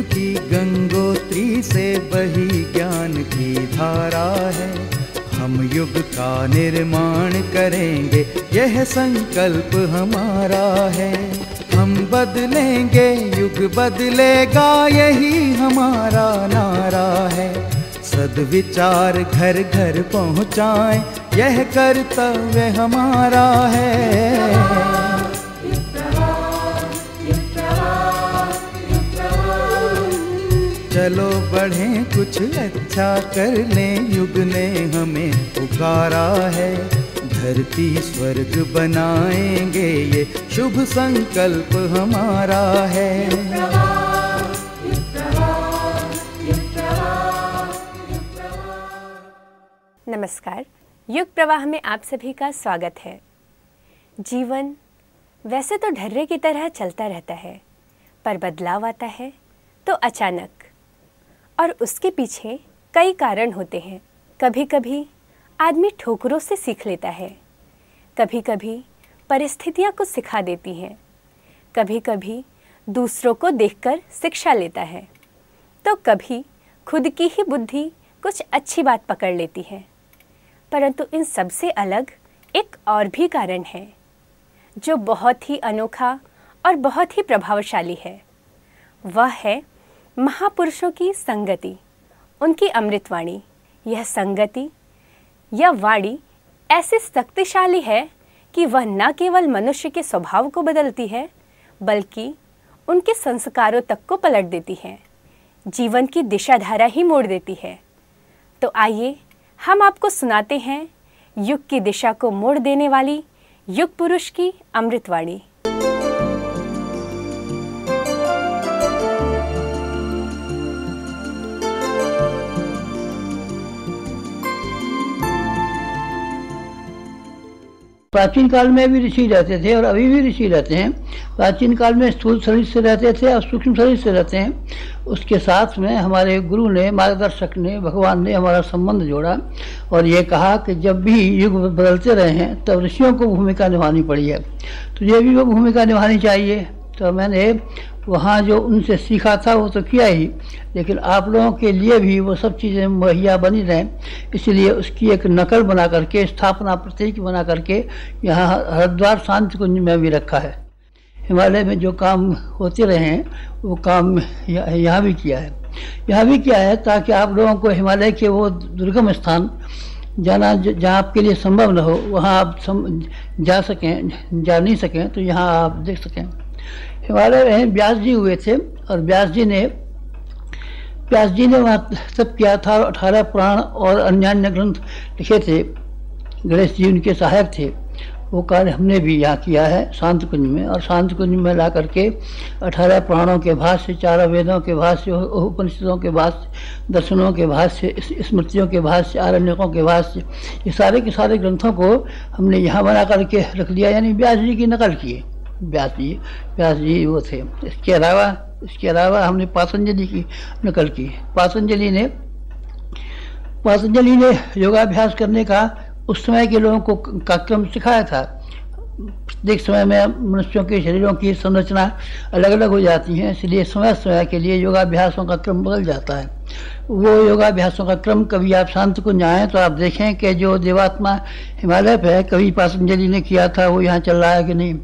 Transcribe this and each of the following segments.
की गंगोत्री से बही ज्ञान की धारा है। हम युग का निर्माण करेंगे, यह संकल्प हमारा है। हम बदलेंगे, युग बदलेगा, यही हमारा नारा है। सद्विचार घर घर पहुँचाएं, यह कर्तव्य हमारा है। चलो बढ़ें, कुछ अच्छा कर लें, युग ने हमें पुकारा है। धरती स्वर्ग बनाएंगे, ये शुभ संकल्प हमारा है। नमस्कार, युग प्रवाह में आप सभी का स्वागत है। जीवन वैसे तो ढर्रे की तरह चलता रहता है, पर बदलाव आता है तो अचानक, और उसके पीछे कई कारण होते हैं। कभी कभी आदमी ठोकरों से सीख लेता है, कभी कभी परिस्थितियाँ कुछ सिखा देती हैं, कभी कभी दूसरों को देखकर शिक्षा लेता है, तो कभी खुद की ही बुद्धि कुछ अच्छी बात पकड़ लेती है। परंतु इन सब से अलग एक और भी कारण है, जो बहुत ही अनोखा और बहुत ही प्रभावशाली है। वह है महापुरुषों की संगति, उनकी अमृतवाणी। यह संगति या वाणी ऐसी शक्तिशाली है कि वह न केवल मनुष्य के स्वभाव को बदलती है, बल्कि उनके संस्कारों तक को पलट देती है, जीवन की दिशाधारा ही मोड़ देती है। तो आइए हम आपको सुनाते हैं युग की दिशा को मोड़ देने वाली युग पुरुष की अमृतवाणी। प्राचीन काल में भी ऋषि रहते थे और अभी भी ऋषि रहते हैं। प्राचीन काल में स्थूल शरीर से रहते थे और सूक्ष्म शरीर से रहते हैं। उसके साथ में हमारे गुरु ने, मार्गदर्शक ने, भगवान ने हमारा संबंध जोड़ा और ये कहा कि जब भी युग बदलते रहे हैं तब ऋषियों को भूमिका निभानी पड़ी है, तो ये भी वो भूमिका निभानी चाहिए। तो मैंने वहाँ जो उनसे सीखा था वो तो किया ही, लेकिन आप लोगों के लिए भी वो सब चीज़ें मुहैया बनी रहें, इसलिए उसकी एक नकल बना करके, स्थापना प्रतीक बना करके यहाँ हरिद्वार शांति कुंज में भी रखा है। हिमालय में जो काम होते रहे हैं वो काम यहाँ भी किया है। यहाँ भी किया है ताकि आप लोगों को हिमालय के वो दुर्गम स्थान जाना जहाँ आपके लिए संभव न हो, वहाँ आप जा सकें, जा नहीं सकें तो यहाँ आप देख सकें। हिमालय में व्यास जी हुए थे और व्यास जी ने वहाँ तप किया था और 18 पुराण और अन्य ग्रंथ लिखे थे। गणेश जी उनके सहायक थे। वो कार्य हमने भी यहाँ किया है शांत कुंज में, और शांत कुंज में ला करके 18 पुराणों के भाष्य, 4 वेदों के भाष्य, उपनिषदों के भाष्य, दर्शनों के भाष्य, स्मृतियों के भाष्य, आरण्यकों के भाष्य, ये सारे के सारे ग्रंथों को हमने यहाँ बना करके रख दिया, यानी व्यास जी की नकल की। व्यास जी वो थे। इसके अलावा हमने पातंजलि की नकल की। पातंजलि ने योगाभ्यास करने का उस समय के लोगों को का क्रम सिखाया था। प्रत्येक समय में मनुष्यों के शरीरों की संरचना अलग अलग हो जाती है, इसलिए समय समय के लिए योगाभ्यासों का क्रम बदल जाता है। वो योगाभ्यासों का क्रम, कभी आप शांत कुंज आएँ तो आप देखें कि जो देवात्मा हिमालय पे है, कभी पातंजलि ने किया था, वो यहाँ चल रहा है कि नहीं।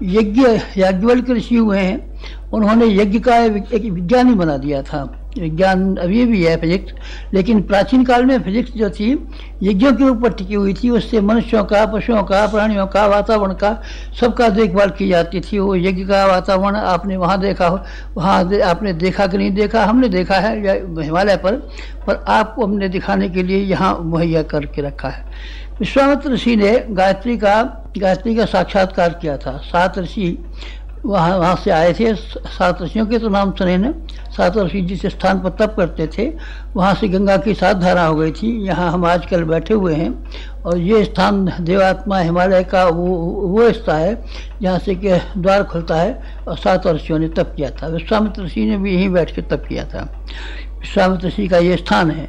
याज्ञवल्क्य ऋषि हुए हैं, उन्होंने यज्ञ का एक विज्ञान ही बना दिया था। विज्ञान अभी भी है फिजिक्स, लेकिन प्राचीन काल में फिजिक्स जो थी यज्ञों के ऊपर टिकी हुई थी। उससे मनुष्यों का, पशुओं का, प्राणियों का, वातावरण का, सबका देखभाल की जाती थी। वो यज्ञ का वातावरण आपने वहाँ देखा हो, वहाँ आपने देखा कि नहीं देखा, हमने देखा है हिमालय पर आपको हमने दिखाने के लिए यहाँ मुहैया करके रखा है। विश्वामित्र ऋषि ने गायत्री का साक्षात्कार किया था। 7 ऋषि वहाँ से आए थे। 7 ऋषियों के तो नाम सुने न। 7 ऋषि जिस स्थान पर तप करते थे वहाँ से गंगा की 7 धारा हो गई थी। यहाँ हम आजकल बैठे हुए हैं और ये स्थान देवात्मा हिमालय का वो हिस्सा है जहाँ से कि द्वार खुलता है, और 7 ऋषियों ने तप किया था। विश्वामित्र ऋषि ने भी यहीं बैठ के तप किया था। विश्वामित्र ऋषि का ये स्थान है।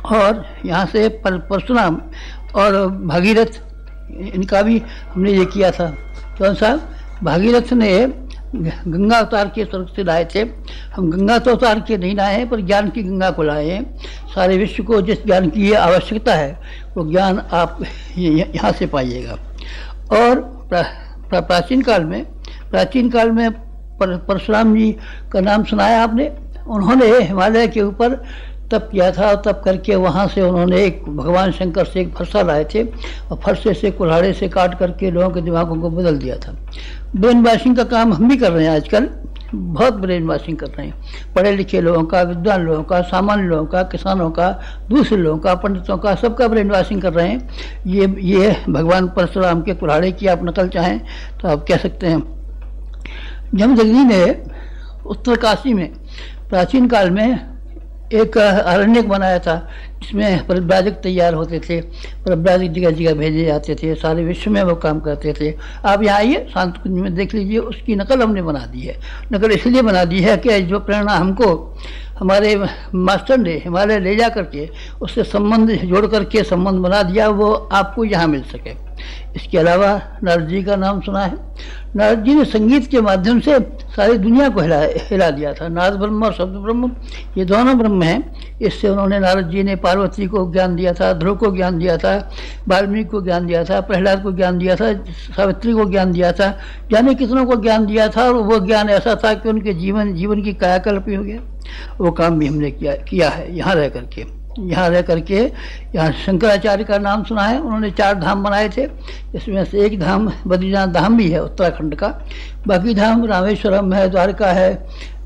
और यहाँ से परशुराम और भागीरथ, इनका भी हमने ये किया था। कौन सा? भागीरथ ने गंगा अवतार के स्वर्ग से लाए थे। हम गंगा तो अवतार के नहीं लाए हैं, पर ज्ञान की गंगा को लाए हैं। सारे विश्व को जिस ज्ञान की ये आवश्यकता है वो ज्ञान आप यहाँ से पाइएगा। और प्राचीन काल में परशुराम जी का नाम सुनाया आपने। उन्होंने हिमालय के ऊपर तप किया था और तप करके वहाँ से उन्होंने एक भगवान शंकर से एक फरसा लाए थे और फरसे से कुल्हाड़े से काट करके लोगों के दिमागों को बदल दिया था। ब्रेन वॉशिंग का काम हम भी कर रहे हैं आजकल, बहुत ब्रेन वॉशिंग कर रहे हैं। पढ़े लिखे लोगों का, विद्वान लोगों का, सामान्य लोगों का, किसानों का, दूसरे लोगों का, पंडितों का, सबका ब्रेन वॉशिंग कर रहे हैं। ये भगवान परशुराम के कुल्हाड़े की आप नकल चाहें तो आप कह सकते हैं। जमदग्नि ने उत्तरकाशी में प्राचीन काल में एक अरण्यक बनाया था जिसमें परिव्राजक तैयार होते थे, परिव्राजक जगह जगह भेजे जाते थे, सारे विश्व में वो काम करते थे। आप यहाँ आइए शांत कुंज में देख लीजिए, उसकी नकल हमने बना दी है। नकल इसलिए बना दी है कि जो प्रेरणा हमको हमारे मास्टर ने हिमालय ले जा करके उससे संबंध जोड़ करके संबंध बना दिया, वो आपको यहाँ मिल सके। इसके अलावा नारद जी का नाम सुना है। नारद जी ने संगीत के माध्यम से सारी दुनिया को हिला दिया था। नारद ब्रह्म और शब्द ब्रह्म ये दोनों ब्रह्म हैं। इससे उन्होंने, नारद जी ने पार्वती को ज्ञान दिया था, ध्रुव को ज्ञान दिया था, वाल्मीकि को ज्ञान दिया था, प्रहलाद को ज्ञान दिया था, सावित्री को ज्ञान दिया था, जाने कितनों को ज्ञान दिया था। और वो ज्ञान ऐसा था कि उनके जीवन की कायाकल्प हो गया। वो काम भी हमने किया है यहाँ रह करके। यहाँ शंकराचार्य का नाम सुना है। उन्होंने 4 धाम बनाए थे, इसमें से एक धाम बद्रीनाथ धाम भी है उत्तराखंड का। बाकी धाम रामेश्वरम है, द्वारका है,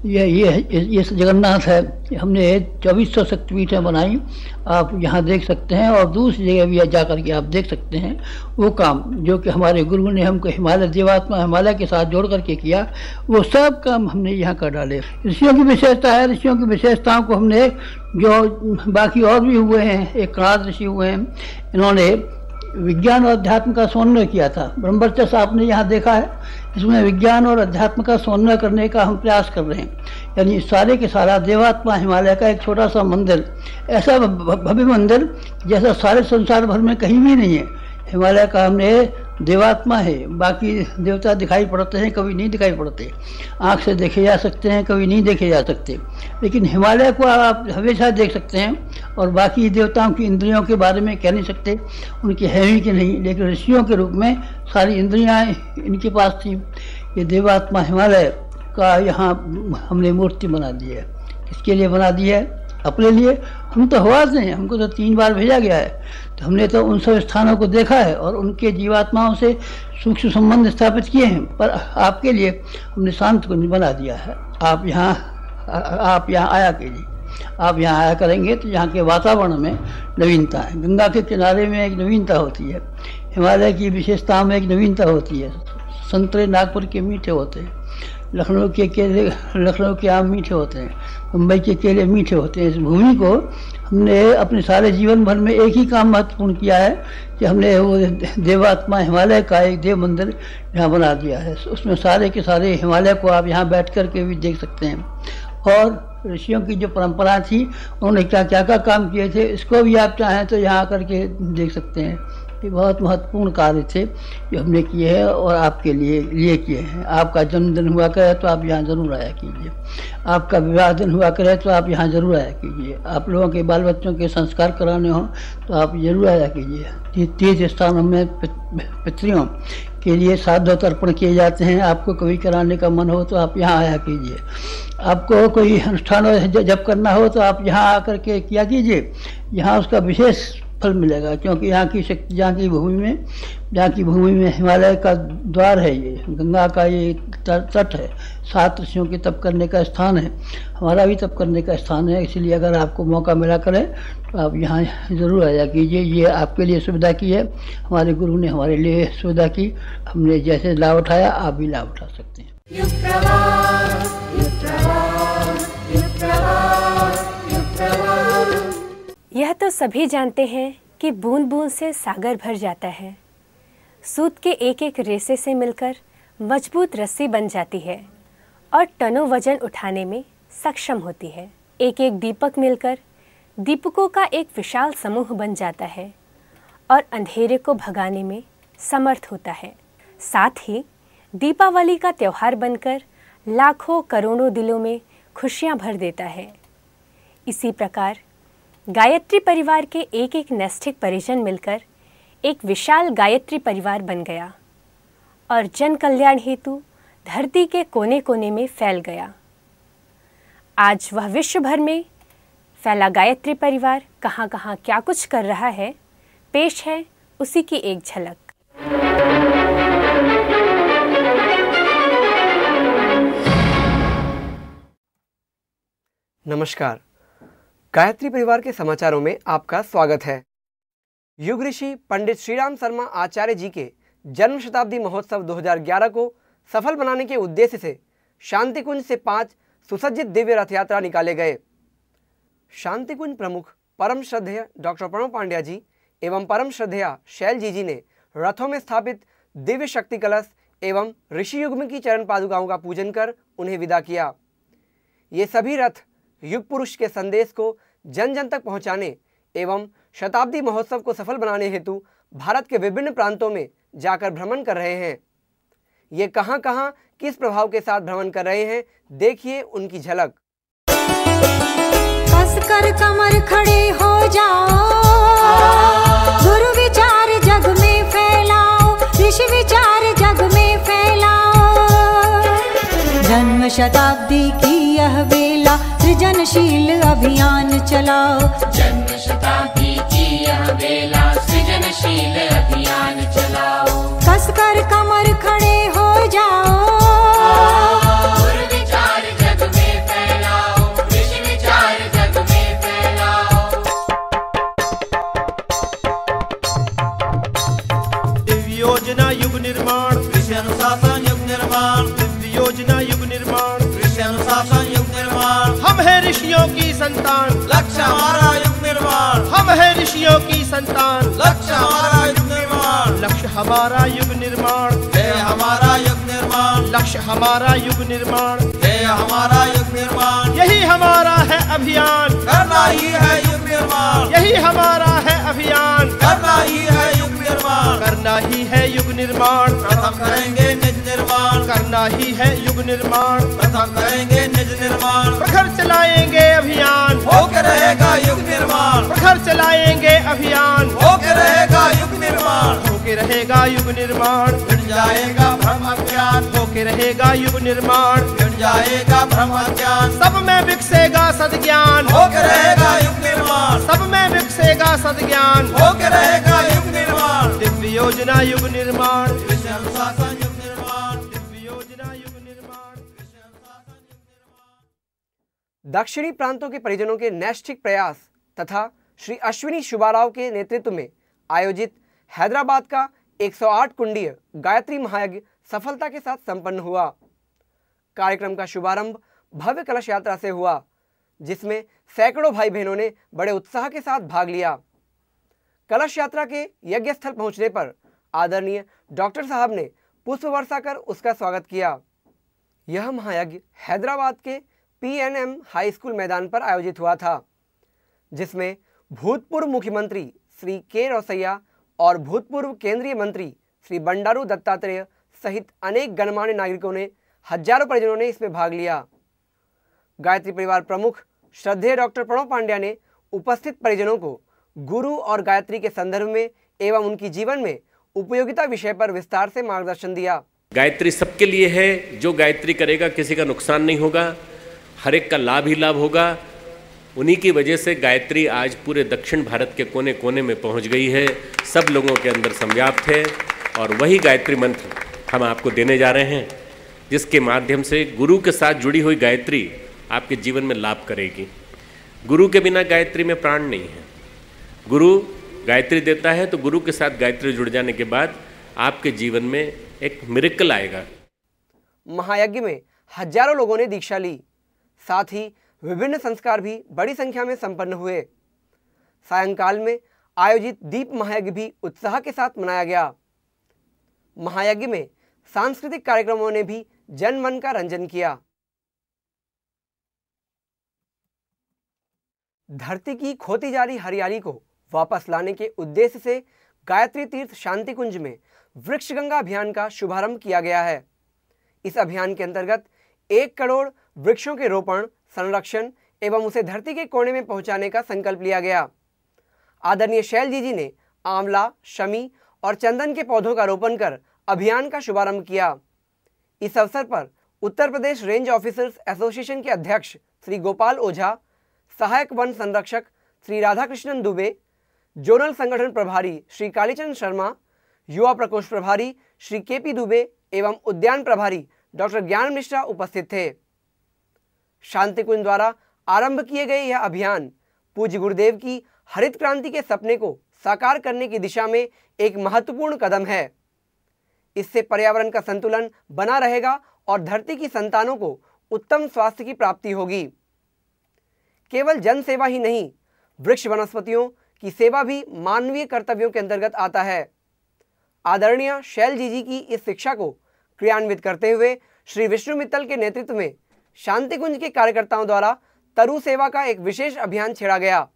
ये जगन्नाथ है। हमने 2400 शक्तिपीठें बनाई, आप यहाँ देख सकते हैं। और दूसरी जगह भी जा करके आप देख सकते हैं वो काम जो कि हमारे गुरु ने हमको हिमालय देवात्मा हिमालय के साथ जोड़ करके किया, वो सब काम हमने यहाँ कर डाले। ऋषियों की विशेषता है, ऋषियों की विशेषताओं को हमने, जो बाकी और भी हुए हैं, एक कणाद ऋषि हुए हैं, इन्होंने विज्ञान और अध्यात्म का समन्वय किया था। ब्रह्मवर्चस्व आपने यहाँ देखा है, इसमें विज्ञान और अध्यात्म का समन्वय करने का हम प्रयास कर रहे हैं। यानी सारे के सारा देवात्मा हिमालय का एक छोटा सा मंदिर, ऐसा भव्य मंदिर जैसा सारे संसार भर में कहीं भी नहीं है। हिमालय का हमने देवात्मा है, बाकी देवता दिखाई पड़ते हैं, कभी नहीं दिखाई पड़ते, आँख से देखे जा सकते हैं, कभी नहीं देखे जा सकते, लेकिन हिमालय को आप हमेशा देख सकते हैं। और बाकी देवताओं की इंद्रियों के बारे में कह नहीं सकते, उनकी है ही कि नहीं, लेकिन ऋषियों के रूप में सारी इंद्रियाँ इनके पास थी। ये देवात्मा हिमालय का यहाँ हमने मूर्ति बना दी है। किसके लिए बना दी है? अपने लिए। हम तो हवास हैं, हमको तो 3 बार भेजा गया है, तो हमने तो उन सब स्थानों को देखा है और उनके जीवात्माओं से सूक्ष्म संबंध स्थापित किए हैं। पर आपके लिए हमने शांत कुंज बना दिया है। आप यहाँ आया कीजिए, आप यहाँ आया करेंगे तो यहाँ के वातावरण में नवीनता है। गंगा के किनारे में एक नवीनता होती है, हिमालय की विशेषताओं में एक नवीनता होती है। संतरे नागपुर के मीठे होते हैं, लखनऊ के आम मीठे होते हैं, मुंबई के केले मीठे होते हैं। इस भूमि को हमने अपने सारे जीवन भर में एक ही काम महत्वपूर्ण किया है कि हमने वो देवात्मा हिमालय का एक देव मंदिर यहाँ बना दिया है। उसमें सारे के सारे हिमालय को आप यहाँ बैठ कर के भी देख सकते हैं। और ऋषियों की जो परंपरा थी, उन्होंने क्या क्या काम किए थे, इसको भी आप चाहें तो यहाँ करके देख सकते हैं। ये बहुत महत्वपूर्ण कार्य थे जो हमने किए हैं और आपके लिए किए हैं। आपका जन्मदिन हुआ करे तो आप यहाँ जरूर आया कीजिए, आपका विवाह दिन हुआ करे तो आप यहाँ जरूर आया कीजिए, आप लोगों के बाल बच्चों के संस्कार कराने हों तो आप जरूर आया कीजिए। तीर्थ स्थानों में पितरियों के लिए श्राद्ध तर्पण किए जाते हैं, आपको कभी कराने का मन हो तो आप यहाँ आया कीजिए। आपको कोई अनुष्ठान जब करना हो तो आप यहाँ आकर के किया कीजिए, यहाँ उसका विशेष फल मिलेगा। क्योंकि यहाँ की शक्ति, यहाँ की भूमि में हिमालय का द्वार है, ये गंगा का ये तट है, 7 ऋषियों के तप करने का स्थान है, हमारा भी तप करने का स्थान है। इसलिए अगर आपको मौका मिला करे तो आप यहाँ ज़रूर आया कीजिए। ये आपके लिए सुविधा की है, हमारे गुरु ने हमारे लिए सुविधा की, हमने जैसे लाभ उठाया आप भी लाभ उठा सकते हैं। यह तो सभी जानते हैं कि बूंद बूंद से सागर भर जाता है। सूत के एक एक रेसे से मिलकर मजबूत रस्सी बन जाती है और टनों वजन उठाने में सक्षम होती है। एक एक दीपक मिलकर दीपकों का एक विशाल समूह बन जाता है और अंधेरे को भगाने में समर्थ होता है। साथ ही दीपावली का त्यौहार बनकर लाखों करोड़ों दिलों में खुशियां भर देता है। इसी प्रकार गायत्री परिवार के एक एक नैष्ठिक परिजन मिलकर एक विशाल गायत्री परिवार बन गया और जन कल्याण हेतु धरती के कोने कोने में फैल गया। आज वह विश्व भर में फैला गायत्री परिवार कहाँ कहाँ क्या कुछ कर रहा है, पेश है उसी की एक झलक। नमस्कार, गायत्री परिवार के समाचारों में आपका स्वागत है। युग ऋषि पंडित श्रीराम शर्मा आचार्य जी के जन्म शताब्दी महोत्सव 2011 को सफल बनाने के उद्देश्य से शांति कुंज से 5 सुसज्जित दिव्य रथ यात्रा निकाले गए। शांति कुंज प्रमुख परम श्रद्धेय डॉक्टर प्रणव पांड्या जी एवं परम श्रद्धेया शैल जी ने रथों में स्थापित दिव्य शक्ति कलश एवं ऋषि युग्म की चरण पादुकाओं का पूजन कर उन्हें विदा किया। ये सभी रथ युग पुरुष के संदेश को जन जन तक पहुंचाने एवं शताब्दी महोत्सव को सफल बनाने हेतु भारत के विभिन्न प्रांतों में जाकर भ्रमण कर रहे हैं। ये कहां कहां किस प्रभाव के साथ भ्रमण कर रहे हैं, देखिए उनकी झलक। कसकर कमर खड़े हो जाओ, गुरु विचार जग में फैलाओ, ऋषि विचार जग में फैलाओ। जन्म शताब्दी की यह बेला सृजनशील अभियान चलाओ। जन्म शताब्दी की यह बेला सृजनशील अभियान चलाओ। कसकर कमर खड़े हो जाओ, गुरु विचार जग में फैलाओ, ऋषि विचार जग में फैलाओ। दिव्य योजना युग निर्माण, कृषि अनुशासन युग निर्माण। दिव्य योजना युग निर्माण, कृषि अनुशासन युग निर्माण। हम है ऋषियों की संतान, लक्ष्य हमारा युग निर्माण। हम है ऋषियों की संतान, लक्ष्य हमारा युग निर्माण। लक्ष्य हमारा युग निर्माण, है हमारा युग निर्माण। लक्ष्य हमारा युग निर्माण, है हमारा युग निर्माण। यही हमारा है अभियान, करना ही है युग निर्माण। यही हमारा है अभियान, करना ही है युग निर्माण। करना ही है युग निर्माण, प्रथम करेंगे निज निर्माण। करना ही है युग निर्माण, प्रथम करेंगे निज निर्माण। प्रखर चलाएंगे अभियान, होकर रहेगा युग निर्माण। प्रखर चलाएंगे अभियान, होकर रहेगा युग निर्माण। होके रहेगा युग निर्माण, मिट जाएगा भ्रम अज्ञान। होके रहेगा युग निर्माण, मिट जाएगा भ्रम अज्ञान। सब में विकसेगा सद्ज्ञान, होके रहेगा युग निर्माण। सब में विकसेगा सद्ज्ञान, होके रहेगा युग निर्माण। दिव्य योजना युग निर्माण, कृषि अनुशासन युग निर्माण। दिव्य योजना युग निर्माण, कृषि अनुशासन युग निर्माण। दक्षिणी प्रांतों के परिजनों के नैष्ठिक प्रयास तथा श्री अश्विनी शुभाराव के नेतृत्व में आयोजित हैदराबाद का 108 कुंडीय गायत्री महायज्ञ सफलता के साथ संपन्न हुआ। कार्यक्रम का शुभारंभ भव्य कलश यात्रा से हुआ, जिसमें सैकड़ों भाई बहनों ने बड़े उत्साह के साथ भाग लिया। कलश यात्रा के यज्ञ स्थल पहुंचने पर आदरणीय डॉक्टर साहब ने पुष्प वर्षा कर उसका स्वागत किया। यह महायज्ञ हैदराबाद के PNM हाई स्कूल मैदान पर आयोजित हुआ था, जिसमें भूतपूर्व मुख्यमंत्री श्री के रोसैया और भूतपूर्व केंद्रीय मंत्री श्री बंडारू दत्तात्रेय सहित अनेक गणमान्य नागरिकों ने, हजारों परिजनों ने इसमें भाग लिया। गायत्री परिवार प्रमुख श्रद्धेय डॉक्टर प्रणव पांड्या ने उपस्थित परिजनों को गुरु और गायत्री के संदर्भ में एवं उनकी जीवन में उपयोगिता विषय पर विस्तार से मार्गदर्शन दिया। गायत्री सबके लिए है, जो गायत्री करेगा किसी का नुकसान नहीं होगा, हर एक का लाभ ही लाभ होगा। उन्हीं की वजह से गायत्री आज पूरे दक्षिण भारत के कोने कोने में पहुंच गई है, सब लोगों के अंदर संव्याप्त है। और वही गायत्री मंत्र हम आपको देने जा रहे हैं, जिसके माध्यम से गुरु के साथ जुड़ी हुई गायत्री आपके जीवन में लाभ करेगी। गुरु के बिना गायत्री में प्राण नहीं है। गुरु गायत्री देता है तो गुरु के साथ गायत्री जुड़ जाने के बाद आपके जीवन में एक मिरेकल आएगा। महायज्ञ में हजारों लोगों ने दीक्षा ली, साथ ही विभिन्न संस्कार भी बड़ी संख्या में संपन्न हुए। सायंकाल में आयोजित दीप महायज्ञ भी उत्साह के साथ मनाया गया। महायज्ञ में सांस्कृतिक कार्यक्रमों ने भी जन मन का रंजन किया। धरती की खोती जा रही हरियाली को वापस लाने के उद्देश्य से गायत्री तीर्थ शांति कुंज में वृक्ष गंगा अभियान का शुभारंभ किया गया है। इस अभियान के अंतर्गत 1 करोड़ वृक्षों के रोपण, संरक्षण एवं उसे धरती के कोने में पहुंचाने का संकल्प लिया गया। आदरणीय शैलजी जी ने आंवला, शमी और चंदन के पौधों का रोपण कर अभियान का शुभारंभ किया। इस अवसर पर Uttar Pradesh range officers association के अध्यक्ष श्री गोपाल ओझा, सहायक वन संरक्षक श्री राधाकृष्णन दुबे, जोनल संगठन प्रभारी श्री कालीचंद शर्मा, युवा प्रकोष्ठ प्रभारी श्री केपी दुबे एवं उद्यान प्रभारी डॉक्टर ज्ञान मिश्रा उपस्थित थे। शांति कुंज द्वारा आरंभ किए गए यह अभियान पूज्य गुरुदेव की हरित क्रांति के सपने को साकार करने की दिशा में एक महत्वपूर्ण कदम है। इससे पर्यावरण का संतुलन बना रहेगा और धरती की संतानों को उत्तम स्वास्थ्य की प्राप्ति होगी। केवल जन सेवा ही नहीं, वृक्ष वनस्पतियों की सेवा भी मानवीय कर्तव्यों के अंतर्गत आता है। आदरणीय शैलजी जी की इस शिक्षा को क्रियान्वित करते हुए श्री विष्णु मित्तल के नेतृत्व में शांति कुंज के कार्यकर्ताओं द्वारा तरु सेवा का एक विशेष अभियान छेड़ा गया,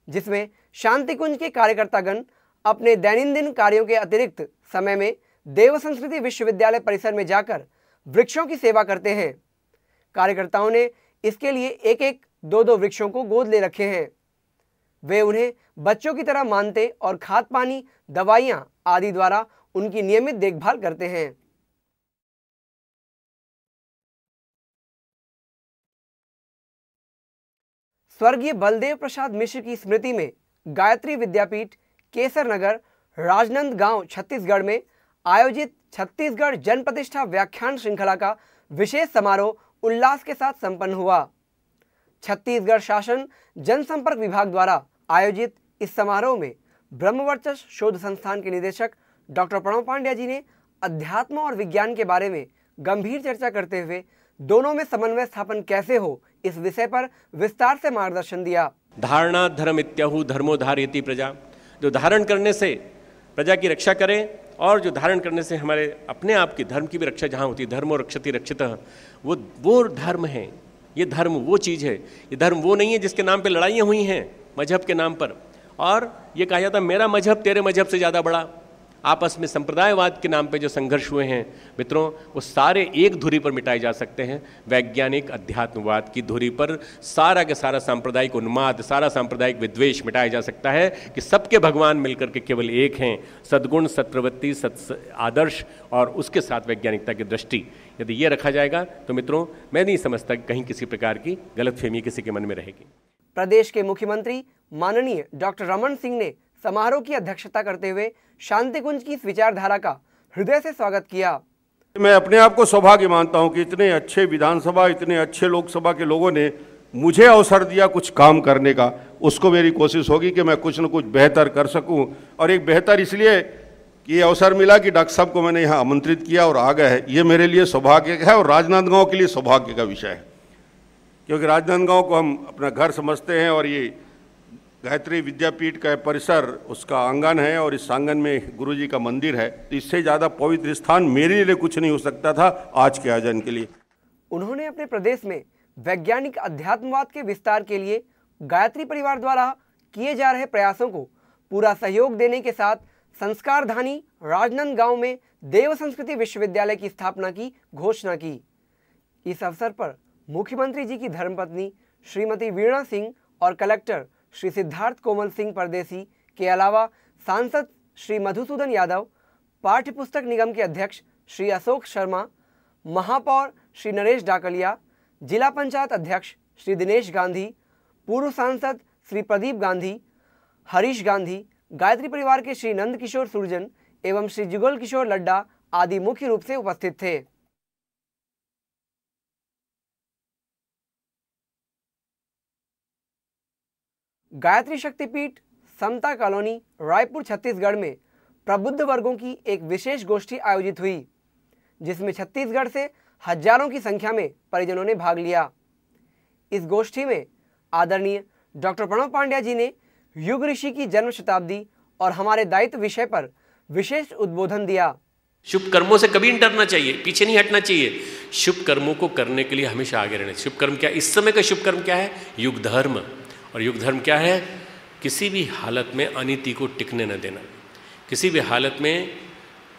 जिसमें शांति कुंज के कार्यकर्तागण अपने दैनंदिन कार्यों के अतिरिक्त समय में देव संस्कृति विश्वविद्यालय परिसर में जाकर वृक्षों की सेवा करते हैं। कार्यकर्ताओं ने इसके लिए एक एक दो वृक्षों को गोद ले रखे हैं। वे उन्हें बच्चों की तरह मानते और खाद पानी, दवाइयां आदि द्वारा उनकी नियमित देखभाल करते हैं। स्वर्गीय बलदेव प्रसाद मिश्र की स्मृति में गायत्री विद्यापीठ, केसर नगर, राजनांदगांव, छत्तीसगढ़ में आयोजित छत्तीसगढ़ जन प्रतिष्ठा व्याख्यान श्रृंखला का विशेष समारोह उल्लास के साथ संपन्न हुआ। छत्तीसगढ़ शासन जनसंपर्क विभाग द्वारा आयोजित इस समारोह में ब्रह्मवर्चस्व शोध संस्थान के निदेशक डॉक्टर प्रणव पांड्या जी ने अध्यात्म और विज्ञान के बारे में गंभीर चर्चा करते हुए दोनों में समन्वय स्थापन कैसे हो, इस विषय पर विस्तार से मार्गदर्शन दिया। धारणा धर्म इत्याहु धर्मो धारयति प्रजा, जो धारण करने से प्रजा की रक्षा करे और जो धारण करने से हमारे अपने आप की धर्म की भी रक्षा जहाँ होती है, धर्मो रक्षति रक्षितः, वो धर्म है। ये धर्म वो चीज़ है, ये धर्म वो नहीं है जिसके नाम पे लड़ाइयाँ हुई हैं मजहब के नाम पर, और ये कहा जाता है मेरा मजहब तेरे मजहब से ज़्यादा बड़ा। आपस में संप्रदायवाद के नाम पे जो संघर्ष हुए हैं मित्रों, वो सारे एक धुरी पर मिटाए जा सकते हैं। वैज्ञानिक अध्यात्मवाद की धुरी पर सारा के सारा सांप्रदायिक उन्माद, सारा सांप्रदायिक विद्वेष मिटाया जा सकता है कि सबके भगवान मिलकर के केवल एक हैं। सद्गुण, सत्प्रवृत्ति, आदर्श और उसके साथ वैज्ञानिकता की दृष्टि, यदि ये रखा जाएगा तो मित्रों मैं नहीं समझता कि कहीं किसी प्रकार की गलतफहमी किसी के मन में रहेगी। प्रदेश के मुख्यमंत्री माननीय डॉक्टर रमन सिंह ने समारोह की अध्यक्षता करते हुए शांति कुंज की इस विचारधारा का हृदय से स्वागत किया। मैं अपने आप को सौभाग्य मानता हूं कि इतने अच्छे विधानसभा, इतने अच्छे लोकसभा के लोगों ने मुझे अवसर दिया कुछ काम करने का। उसको मेरी कोशिश होगी कि मैं कुछ न कुछ बेहतर कर सकूं, और एक बेहतर इसलिए कि ये अवसर मिला कि डॉक्टर साहब को मैंने यहाँ आमंत्रित किया और आ गए हैं। ये मेरे लिए सौभाग्य है और राजनांदगांव के लिए सौभाग्य का विषय है, क्योंकि राजनांदगांव को हम अपना घर समझते हैं और ये गायत्री विद्यापीठ का परिसर उसका आंगन है और इस आंगन में गुरुजी का मंदिर है, तो इससे ज़्यादा पवित्र स्थान मेरे लिए कुछ नहीं हो सकता था आज के आयोजन के लिए। उन्होंने अपने प्रदेश में वैज्ञानिक अध्यात्मवाद के विस्तार के लिए गायत्री परिवार द्वारा किए जा रहे प्रयासों को पूरा सहयोग देने के साथ संस्कारधानी राजनांदगांव में देव संस्कृति विश्वविद्यालय की स्थापना की घोषणा की। इस अवसर पर मुख्यमंत्री जी की धर्मपत्नी श्रीमती वीणा सिंह और कलेक्टर श्री सिद्धार्थ कोमल सिंह परदेसी के अलावा सांसद श्री मधुसूदन यादव, पाठ्य पुस्तक निगम के अध्यक्ष श्री अशोक शर्मा, महापौर श्री नरेश डाकलिया, जिला पंचायत अध्यक्ष श्री दिनेश गांधी, पूर्व सांसद श्री प्रदीप गांधी, हरीश गांधी, गायत्री परिवार के श्री नंद किशोर सुरजन एवं श्री जुगल किशोर लड्डा आदि मुख्य रूप से उपस्थित थे। गायत्री शक्तिपीठ समता कॉलोनी रायपुर छत्तीसगढ़ में प्रबुद्ध वर्गों की एक विशेष गोष्ठी आयोजित हुई, जिसमें छत्तीसगढ़ से हजारों की संख्या में परिजनों ने भाग लिया। इस गोष्ठी में आदरणीय डॉक्टर प्रणव पांड्या जी ने युग ऋषि की जन्म शताब्दी और हमारे दायित्व विषय पर विशेष उद्बोधन दिया। शुभ कर्मों से कभी नहीं डरना चाहिए, पीछे नहीं हटना चाहिए। शुभ कर्मों को करने के लिए हमेशा आगे रहना। शुभ कर्म क्या, इस समय का शुभ कर्म क्या है? युग धर्म। और युग धर्म क्या है? किसी भी हालत में अनीति को टिकने न देना, किसी भी हालत में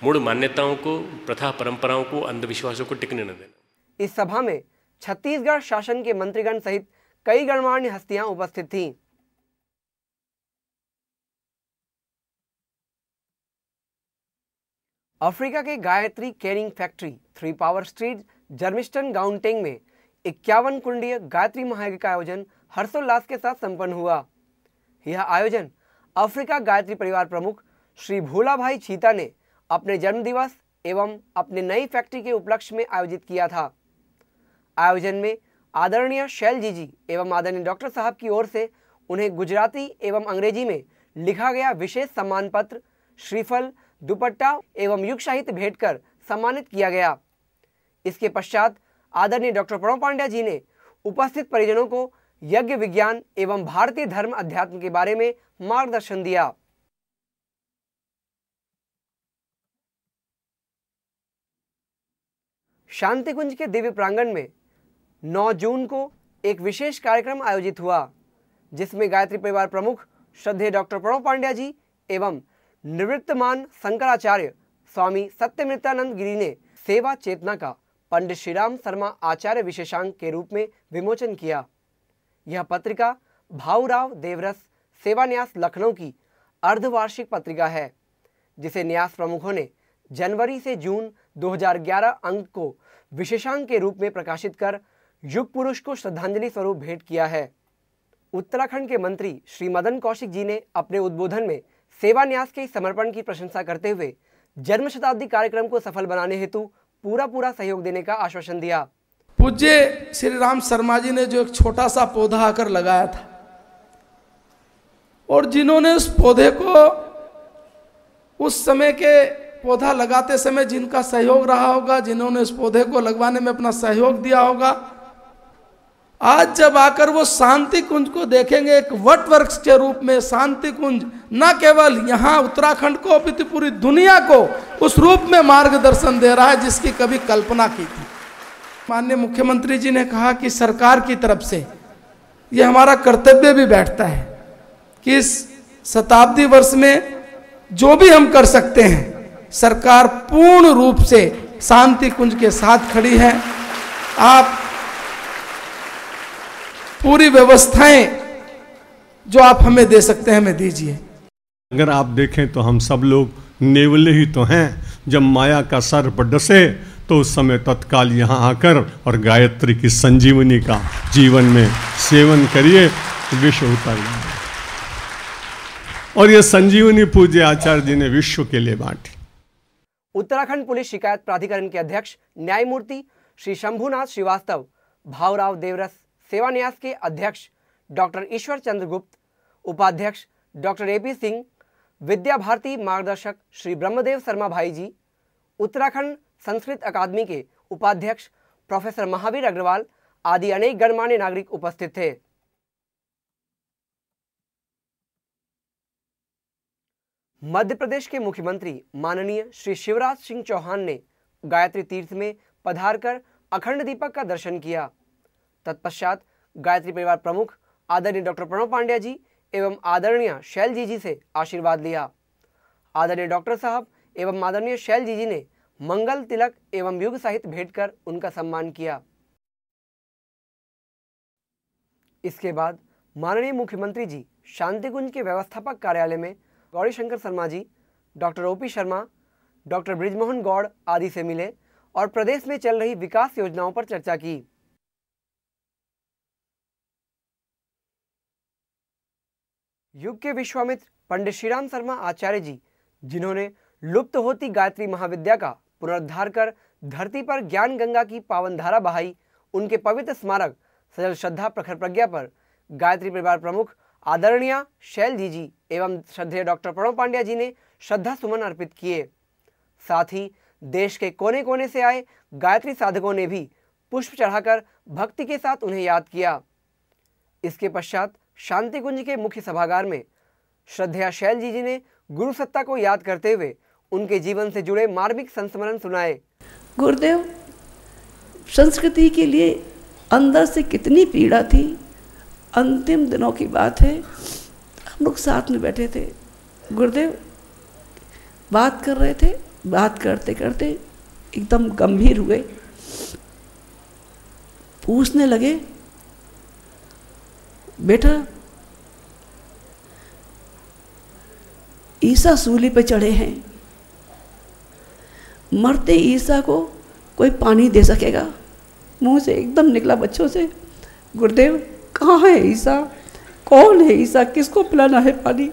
मूढ़ मान्यताओं को, प्रथा परंपराओं को, अंधविश्वासों को टिकने न देना। इस सभा में छत्तीसगढ़ शासन के मंत्रीगण सहित कई गणमान्य हस्तियां उपस्थित थीं। अफ्रीका के Gayatri canning factory 3 power street Germiston Gauteng में 51 कुंडीय गायत्री महायज्ञ का आयोजन हर्षोल्लास के साथ संपन्न हुआ। यह आयोजन अफ्रीका गायत्री परिवार प्रमुख श्री भोला भाई छीता ने अपने जन्मदिवस एवं अपने नई फैक्ट्री के उपलक्ष्य में आयोजित किया था। आयोजन में आदरणीय शैल जी एवं आदरणीय डॉक्टर साहब की ओर से उन्हें गुजराती एवं अंग्रेजी में लिखा गया विशेष सम्मान पत्र, श्रीफल, दुपट्टा एवं युग साहित्य भेंट कर सम्मानित किया गया। इसके पश्चात आदरणीय डॉक्टर प्रणव पांड्या जी ने उपस्थित परिजनों को यज्ञ विज्ञान एवं भारतीय धर्म अध्यात्म के बारे में मार्गदर्शन दिया। शांति कुंज के दिव्य प्रांगण में 9 जून को एक विशेष कार्यक्रम आयोजित हुआ, जिसमें गायत्री परिवार प्रमुख श्रद्धेय डॉक्टर प्रणव पांड्या जी एवं निवृत्तमान शंकराचार्य स्वामी सत्यमित्रानंद गिरी ने सेवा चेतना का पंडित श्रीराम शर्मा आचार्य विशेषांक के रूप में विमोचन किया। यह पत्रिका भाऊराव देवरस सेवा न्यास लखनऊ की अर्धवार्षिक पत्रिका है, जिसे न्यास प्रमुखों ने जनवरी से जून 2011 अंक को विशेषांक के रूप में प्रकाशित कर युग पुरुष को श्रद्धांजलि स्वरूप भेंट किया है। उत्तराखंड के मंत्री श्री मदन कौशिक जी ने अपने उद्बोधन में सेवा न्यास के समर्पण की प्रशंसा करते हुए जन्म शताब्दी कार्यक्रम को सफल बनाने हेतु पूरा सहयोग देने का आश्वासन दिया। पूज्य श्री राम शर्मा जी ने जो एक छोटा सा पौधा आकर लगाया था, और जिन्होंने उस पौधे को उस समय के पौधा लगाते समय जिनका सहयोग रहा होगा, जिन्होंने उस पौधे को लगवाने में अपना सहयोग दिया होगा, आज जब आकर वो शांति कुंज को देखेंगे एक वट वृक्ष के रूप में, शांति कुंज न केवल यहाँ उत्तराखंड को अपितु पूरी दुनिया को उस रूप में मार्गदर्शन दे रहा है जिसकी कभी कल्पना की थी। माननीय मुख्यमंत्री जी ने कहा कि सरकार की तरफ से ये हमारा कर्तव्य भी बैठता है कि इस शताब्दी वर्ष में जो भी हम कर सकते हैं, सरकार पूर्ण रूप से शांति कुंज के साथ खड़ी है। आप पूरी व्यवस्थाएं जो आप हमें दे सकते हैं हमें दीजिए। अगर आप देखें तो हम सब लोग नेवले ही तो हैं। जब माया का सर्प डसे तो उस समय तत्काल यहाँ आकर और गायत्री की संजीवनी का जीवन में सेवन करिए, विश्व उतर जाए। और ये संजीवनी पूज्य आचार्य जी ने विश्व के लिए बांटी। उत्तराखंड पुलिस शिकायत प्राधिकरण के अध्यक्ष न्यायमूर्ति श्री शंभुनाथ श्रीवास्तव, भाऊराव देवरस सेवा न्यास के अध्यक्ष डॉक्टर ईश्वर चंद्र गुप्त, उपाध्यक्ष डॉक्टर एपी सिंह, विद्या भारती मार्गदर्शक श्री ब्रह्मदेव शर्मा भाई जी, उत्तराखंड संस्कृत अकादमी के उपाध्यक्ष प्रोफेसर महावीर अग्रवाल आदि अनेक गणमान्य नागरिक उपस्थित थे। मध्य प्रदेश के मुख्यमंत्री माननीय श्री शिवराज सिंह चौहान ने गायत्री तीर्थ में पधारकर अखंड दीपक का दर्शन किया। तत्पश्चात गायत्री परिवार प्रमुख आदरणीय डॉक्टर प्रणव पांड्या जी एवं आदरणीय शैल जी से आशीर्वाद लिया। आदरणीय डॉक्टर साहब एवं आदरणीय शैल जी ने मंगल तिलक एवं युग साहित्य भेंट कर उनका सम्मान किया। इसके बाद माननीय मुख्यमंत्री जी शांति कुंज के व्यवस्थापक कार्यालय में Gauri Shankar Sharma ji, doctor OP Sharma, doctor Brijmohan Gaur आदि से मिले और प्रदेश में चल रही विकास योजनाओं पर चर्चा की। युग के विश्वामित्र पंडित श्रीराम शर्मा आचार्य जी, जिन्होंने लुप्त होती गायत्री महाविद्या का पुनरुद्धार कर धरती पर ज्ञान गंगा की पावन धारा बहाई, उनके पवित्र स्मारक सजल श्रद्धा प्रखर प्रज्ञा पर गायत्री परिवार प्रमुख आदरणीय शैल जी एवं श्रद्धेय डॉक्टर प्रणव पांड्या जी ने श्रद्धा सुमन अर्पित किए। साथ ही देश के कोने कोने से आए गायत्री साधकों ने भी पुष्प चढ़ाकर भक्ति के साथ उन्हें याद किया। इसके पश्चात शांति कुंज के मुख्य सभागार में श्रद्धेय शैल जी ने गुरु सत्ता को याद करते हुए उनके जीवन से जुड़े मार्मिक संस्मरण सुनाए। गुरुदेव संस्कृति के लिए अंदर से कितनी पीड़ा थी। अंतिम दिनों की बात है, हम लोग साथ में बैठे थे, गुरुदेव बात कर रहे थे, बात करते करते एकदम गंभीर हुए पूछने लगे, बेटा ईसा सूली पे चढ़े हैं, मरते ईसा को कोई पानी दे सकेगा? मुंह से एकदम निकला बच्चों से, गुरुदेव कहाँ है ईसा, कौन है ईसा, किसको पिलाना है पानी?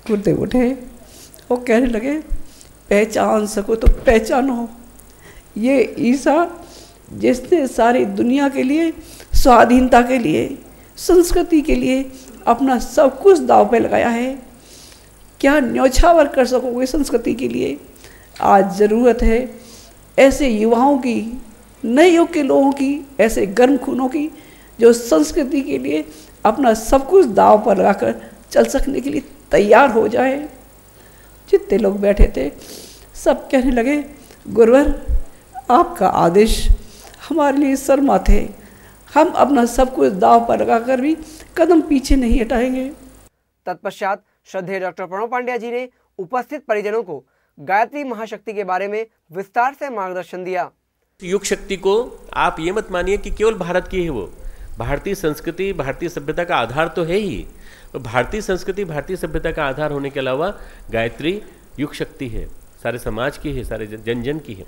गुरुदेव उठे और कहने लगे, पहचान सको तो पहचानो, ये ईसा जिसने सारी दुनिया के लिए, स्वाधीनता के लिए, संस्कृति के लिए अपना सब कुछ दांव पे लगाया है। क्या न्यौछावर कर सकोगे संस्कृति के लिए? आज ज़रूरत है ऐसे युवाओं की, नए युग के लोगों की, ऐसे गर्म खूनों की जो संस्कृति के लिए अपना सब कुछ दांव पर लगाकर चल सकने के लिए तैयार हो जाए। जितने लोग बैठे थे सब कहने लगे, गुरुवर आपका आदेश हमारे लिए शर्मा थे, हम अपना सब कुछ दांव पर लगाकर भी कदम पीछे नहीं हटाएंगे। तत्पश्चात श्रद्धेय डॉक्टर प्रणव पांड्या जी ने उपस्थित परिजनों को गायत्री महाशक्ति के बारे में विस्तार से मार्गदर्शन दिया। युग शक्ति को आप ये मत मानिए कि केवल भारत की है, वो भारतीय संस्कृति, भारतीय सभ्यता का आधार तो है ही। भारतीय संस्कृति, भारतीय सभ्यता का आधार होने के अलावा गायत्री युग शक्ति है, सारे समाज की है, सारे जन जन की है।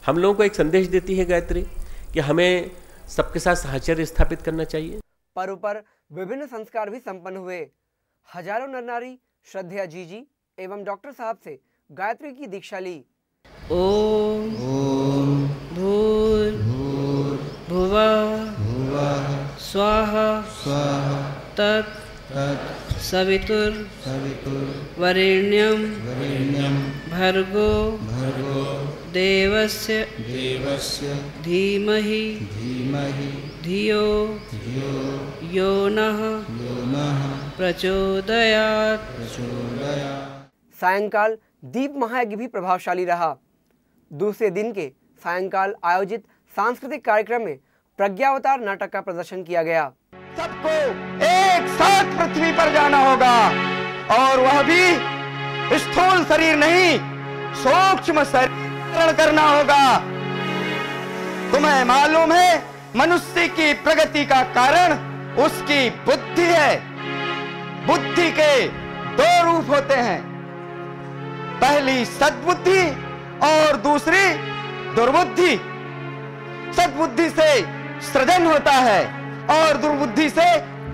हम लोगों को एक संदेश देती है गायत्री कि हमें सबके साथ साहचर्य स्थापित करना चाहिए। पर्व पर विभिन्न संस्कार भी संपन्न हुए। हजारों नर नारी श्रद्धेय जी एवं डॉक्टर साहब से गायत्री की दीक्षा ली। ओम भूर्भुवः स्वाहा तत् सवितुर वरेण्यं भर्गो देवस्य धीमहि धियो यो नः प्रचोदयात्। सायंकाल दीप महायज्ञ भी प्रभावशाली रहा। दूसरे दिन के सायंकाल आयोजित सांस्कृतिक कार्यक्रम में प्रज्ञावतार नाटक का प्रदर्शन किया गया। सबको एक साथ पृथ्वी पर जाना होगा, और वह भी स्थूल शरीर नहीं, सूक्ष्म शरीर करना होगा। तुम्हें मालूम है मनुष्य की प्रगति का कारण उसकी बुद्धि है। बुद्धि के दो रूप होते हैं, पहली सद्बुद्धि और दूसरी दुर्बुद्धि। सद्बुद्धि से सृजन होता है और दुर्बुद्धि से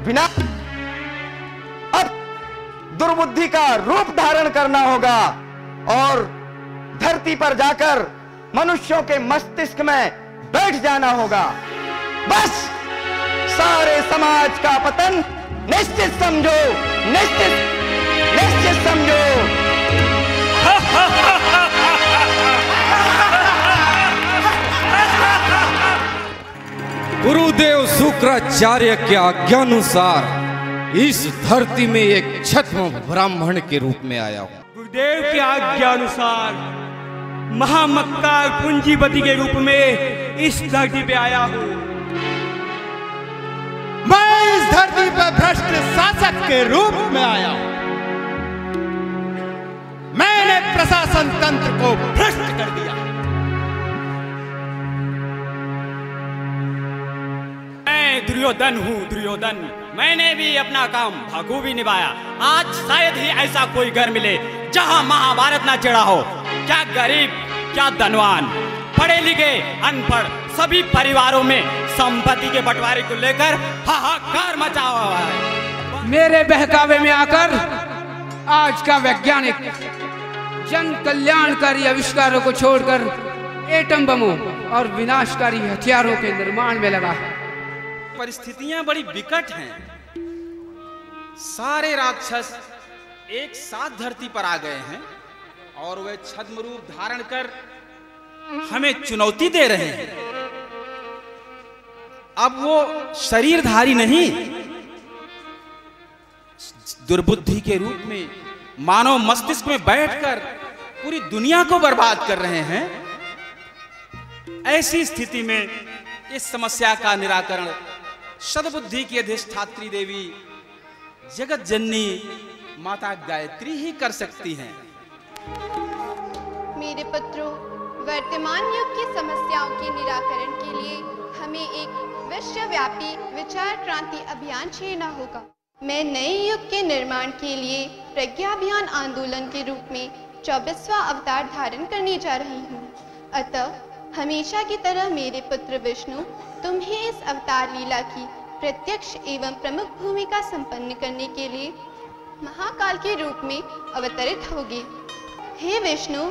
विनाश। अब दुर्बुद्धि का रूप धारण करना होगा और धरती पर जाकर मनुष्यों के मस्तिष्क में बैठ जाना होगा। बस सारे समाज का पतन निश्चित समझो, निश्चित समझो। गुरुदेव शुक्राचार्य के आज्ञानुसार इस धरती में एक छद्म ब्राह्मण के रूप में आया हूँ। गुरुदेव की आज्ञानुसार महामक्कार पूंजीपति के रूप में इस धरती पे आया हूँ। मैं इस धरती पर भ्रष्ट शासक के रूप में आया हूँ। मैंने प्रशासन तंत्र को भ्रष्ट कर दिया। मैं दुर्योधन हूँ, दुर्योधन। मैंने भी अपना काम बखूबी निभाया। आज शायद ही ऐसा कोई घर मिले जहाँ महाभारत ना छिड़ा हो। क्या गरीब, क्या धनवान, पढ़े लिखे, अनपढ़, सभी परिवारों में संपत्ति के बंटवारे को लेकर हाहाकार मचा हुआ है। मेरे बहकावे में आकर आज का वैज्ञानिक जन कल्याणकारी आविष्कारों को छोड़कर एटम बमों और विनाशकारी हथियारों के निर्माण में लगा है। परिस्थितियां बड़ी विकट हैं। सारे राक्षस एक साथ धरती पर आ गए हैं और वे छद्म रूप धारण कर हमें चुनौती दे रहे हैं। अब वो शरीरधारी नहीं, दुर्बुद्धि के रूप में मानव मस्तिष्क में बैठकर पूरी दुनिया को बर्बाद कर रहे हैं। ऐसी स्थिति में इस समस्या का निराकरण सद्बुद्धि की अधिष्ठात्री देवी जगत जननी माता गायत्री ही कर सकती हैं। मेरे पुत्रों, वर्तमान युग की समस्याओं के निराकरण के लिए हमें एक विश्वव्यापी विचार क्रांति अभियान छेड़ना होगा। मैं नए युग के निर्माण के लिए प्रज्ञा अभियान आंदोलन के रूप में 24वां अवतार धारण करने जा रही हूँ। अतः हमेशा की तरह मेरे पुत्र विष्णु तुम्हें इस अवतार लीला की प्रत्यक्ष एवं प्रमुख भूमिका संपन्न करने के लिए महाकाल के रूप में अवतरित होगे। हे विष्णु,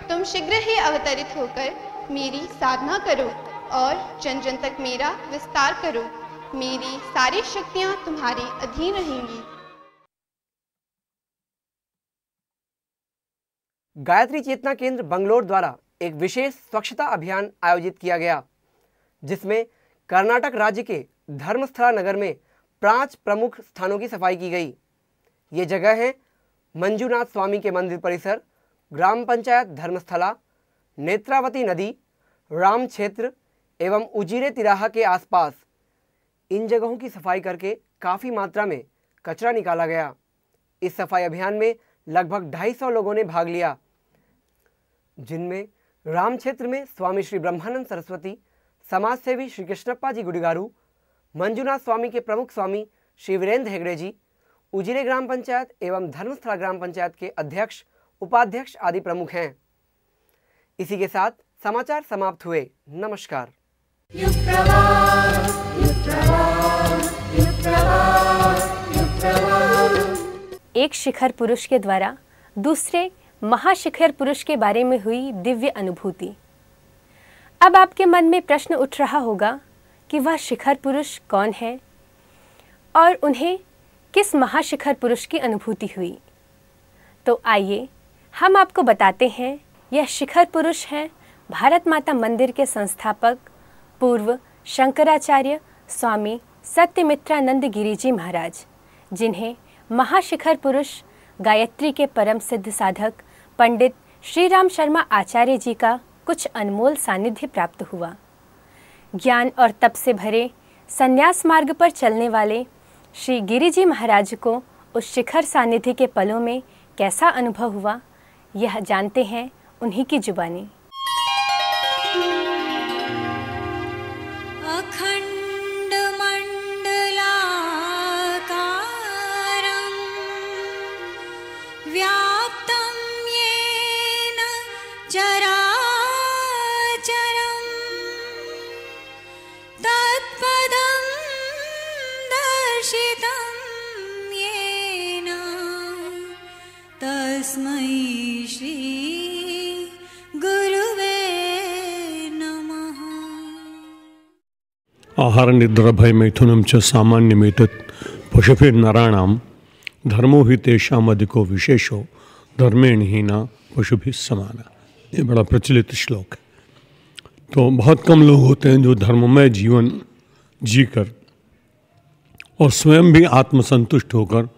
तुम शीघ्र ही अवतरित होकर मेरी साधना करो और जन जन तक मेरा विस्तार करो। मेरी सारी शक्तियां तुम्हारे अधीन रहेंगी। गायत्री चेतना केंद्र बंगलोर द्वारा एक विशेष स्वच्छता अभियान आयोजित किया गया, जिसमें कर्नाटक राज्य के धर्मस्थला नगर में 5 प्रमुख स्थानों की सफाई की गई। ये जगह है मंजुनाथ स्वामी के मंदिर परिसर, ग्राम पंचायत धर्मस्थला, नेत्रावती नदी, राम क्षेत्र एवं उजीरे तिराहा के आसपास। इन जगहों की सफाई करके काफ़ी मात्रा में कचरा निकाला गया। इस सफाई अभियान में लगभग 250 लोगों ने भाग लिया, जिनमें राम क्षेत्र में स्वामी श्री ब्रह्मानंद सरस्वती, समाज सेवी श्री कृष्णप्पा जी गुडिगारू, मंजुनाथ स्वामी के प्रमुख स्वामी श्री वीरेंद्र हेगड़े जी, उजिरे ग्राम पंचायत एवं धर्मस्थला ग्राम पंचायत के अध्यक्ष, उपाध्यक्ष आदि प्रमुख हैं। इसी के साथ समाचार समाप्त हुए। नमस्कार। एक शिखर पुरुष के द्वारा दूसरे महाशिखर पुरुष के बारे में हुई दिव्य अनुभूति। अब आपके मन में प्रश्न उठ रहा होगा कि वह शिखर पुरुष कौन है और उन्हें किस महाशिखर पुरुष की अनुभूति हुई। तो आइए हम आपको बताते हैं। यह शिखर पुरुष हैं भारत माता मंदिर के संस्थापक पूर्व शंकराचार्य स्वामी सत्यमित्रानंद गिरी जी महाराज, जिन्हें महाशिखर पुरुष गायत्री के परम सिद्ध साधक पंडित श्री राम शर्मा आचार्य जी का कुछ अनमोल सानिध्य प्राप्त हुआ। ज्ञान और तप से भरे संन्यास मार्ग पर चलने वाले श्री गिरी जी महाराज को उस शिखर सानिध्य के पलों में कैसा अनुभव हुआ, यह जानते हैं उन्हीं की जुबानी। अखंड मंडलाकारं व्याप्तं येन चराचरं तत्पदं दर्शितं येन तस्मै श्री गुरुवे नमः। आहार निद्रा भय मैथुनम च सामान्यमेतत् पशुभिर्नराणां धर्मो हि तेषाम् अधिको विशेषो धर्मेण हीना पशुभिः समाना। ये बड़ा प्रचलित श्लोक है। तो बहुत कम लोग होते हैं जो धर्ममय जीवन जीकर और स्वयं भी आत्मसंतुष्ट होकर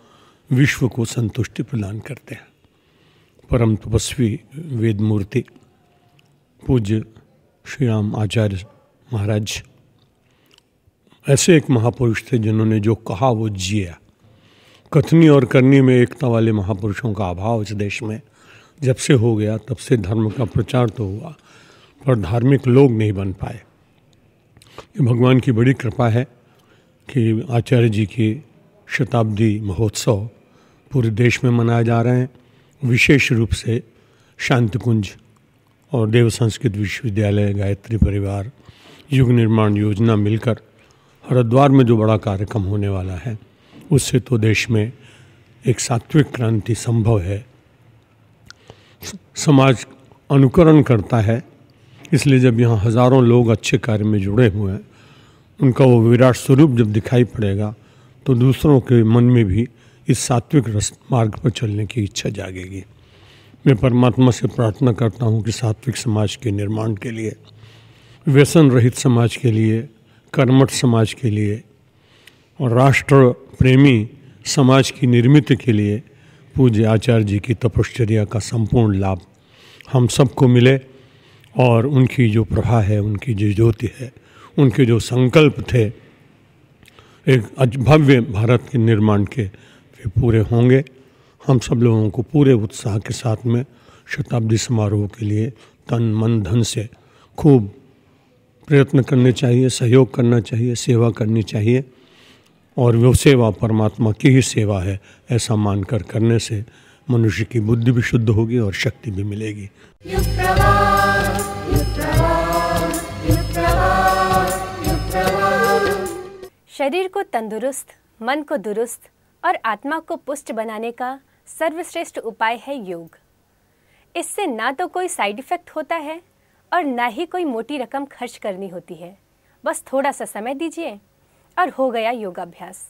विश्व को संतुष्टि प्रदान करते हैं। परम तपस्वी वेद मूर्ति पूज्य श्री राम आचार्य महाराज ऐसे एक महापुरुष थे जिन्होंने जो कहा वो जिया। कथनी और करनी में एकता वाले महापुरुषों का अभाव इस देश में जब से हो गया तब से धर्म का प्रचार तो हुआ पर धार्मिक लोग नहीं बन पाए। ये भगवान की बड़ी कृपा है कि आचार्य जी की शताब्दी महोत्सव पूरे देश में मनाए जा रहे हैं। विशेष रूप से शांति कुंज और देव संस्कृत विश्वविद्यालय, गायत्री परिवार, युग निर्माण योजना मिलकर हरिद्वार में जो बड़ा कार्यक्रम होने वाला है उससे तो देश में एक सात्विक क्रांति संभव है। समाज अनुकरण करता है, इसलिए जब यहाँ हजारों लोग अच्छे कार्य में जुड़े हुए हैं उनका वो विराट स्वरूप जब दिखाई पड़ेगा तो दूसरों के मन में भी इस सात्विक मार्ग पर चलने की इच्छा जागेगी। मैं परमात्मा से प्रार्थना करता हूँ कि सात्विक समाज के निर्माण के लिए, व्यसन रहित समाज के लिए, कर्मठ समाज के लिए और राष्ट्र प्रेमी समाज की निर्मित के लिए पूज्य आचार्य जी की तपश्चर्या का संपूर्ण लाभ हम सबको मिले और उनकी जो प्रभा है, उनकी जो ज्योति है, उनके जो संकल्प थे एक भव्य भारत के निर्माण के वे पूरे होंगे। हम सब लोगों को पूरे उत्साह के साथ में शताब्दी समारोह के लिए तन मन धन से खूब प्रयत्न करने चाहिए, सहयोग करना चाहिए, सेवा करनी चाहिए, और वो सेवा परमात्मा की ही सेवा है ऐसा मानकर करने से मनुष्य की बुद्धि भी शुद्ध होगी और शक्ति भी मिलेगी। शरीर को तंदुरुस्त, मन को दुरुस्त और आत्मा को पुष्ट बनाने का सर्वश्रेष्ठ उपाय है योग। इससे ना तो कोई साइड इफेक्ट होता है और ना ही कोई मोटी रकम खर्च करनी होती है। बस थोड़ा सा समय दीजिए और हो गया योगाभ्यास।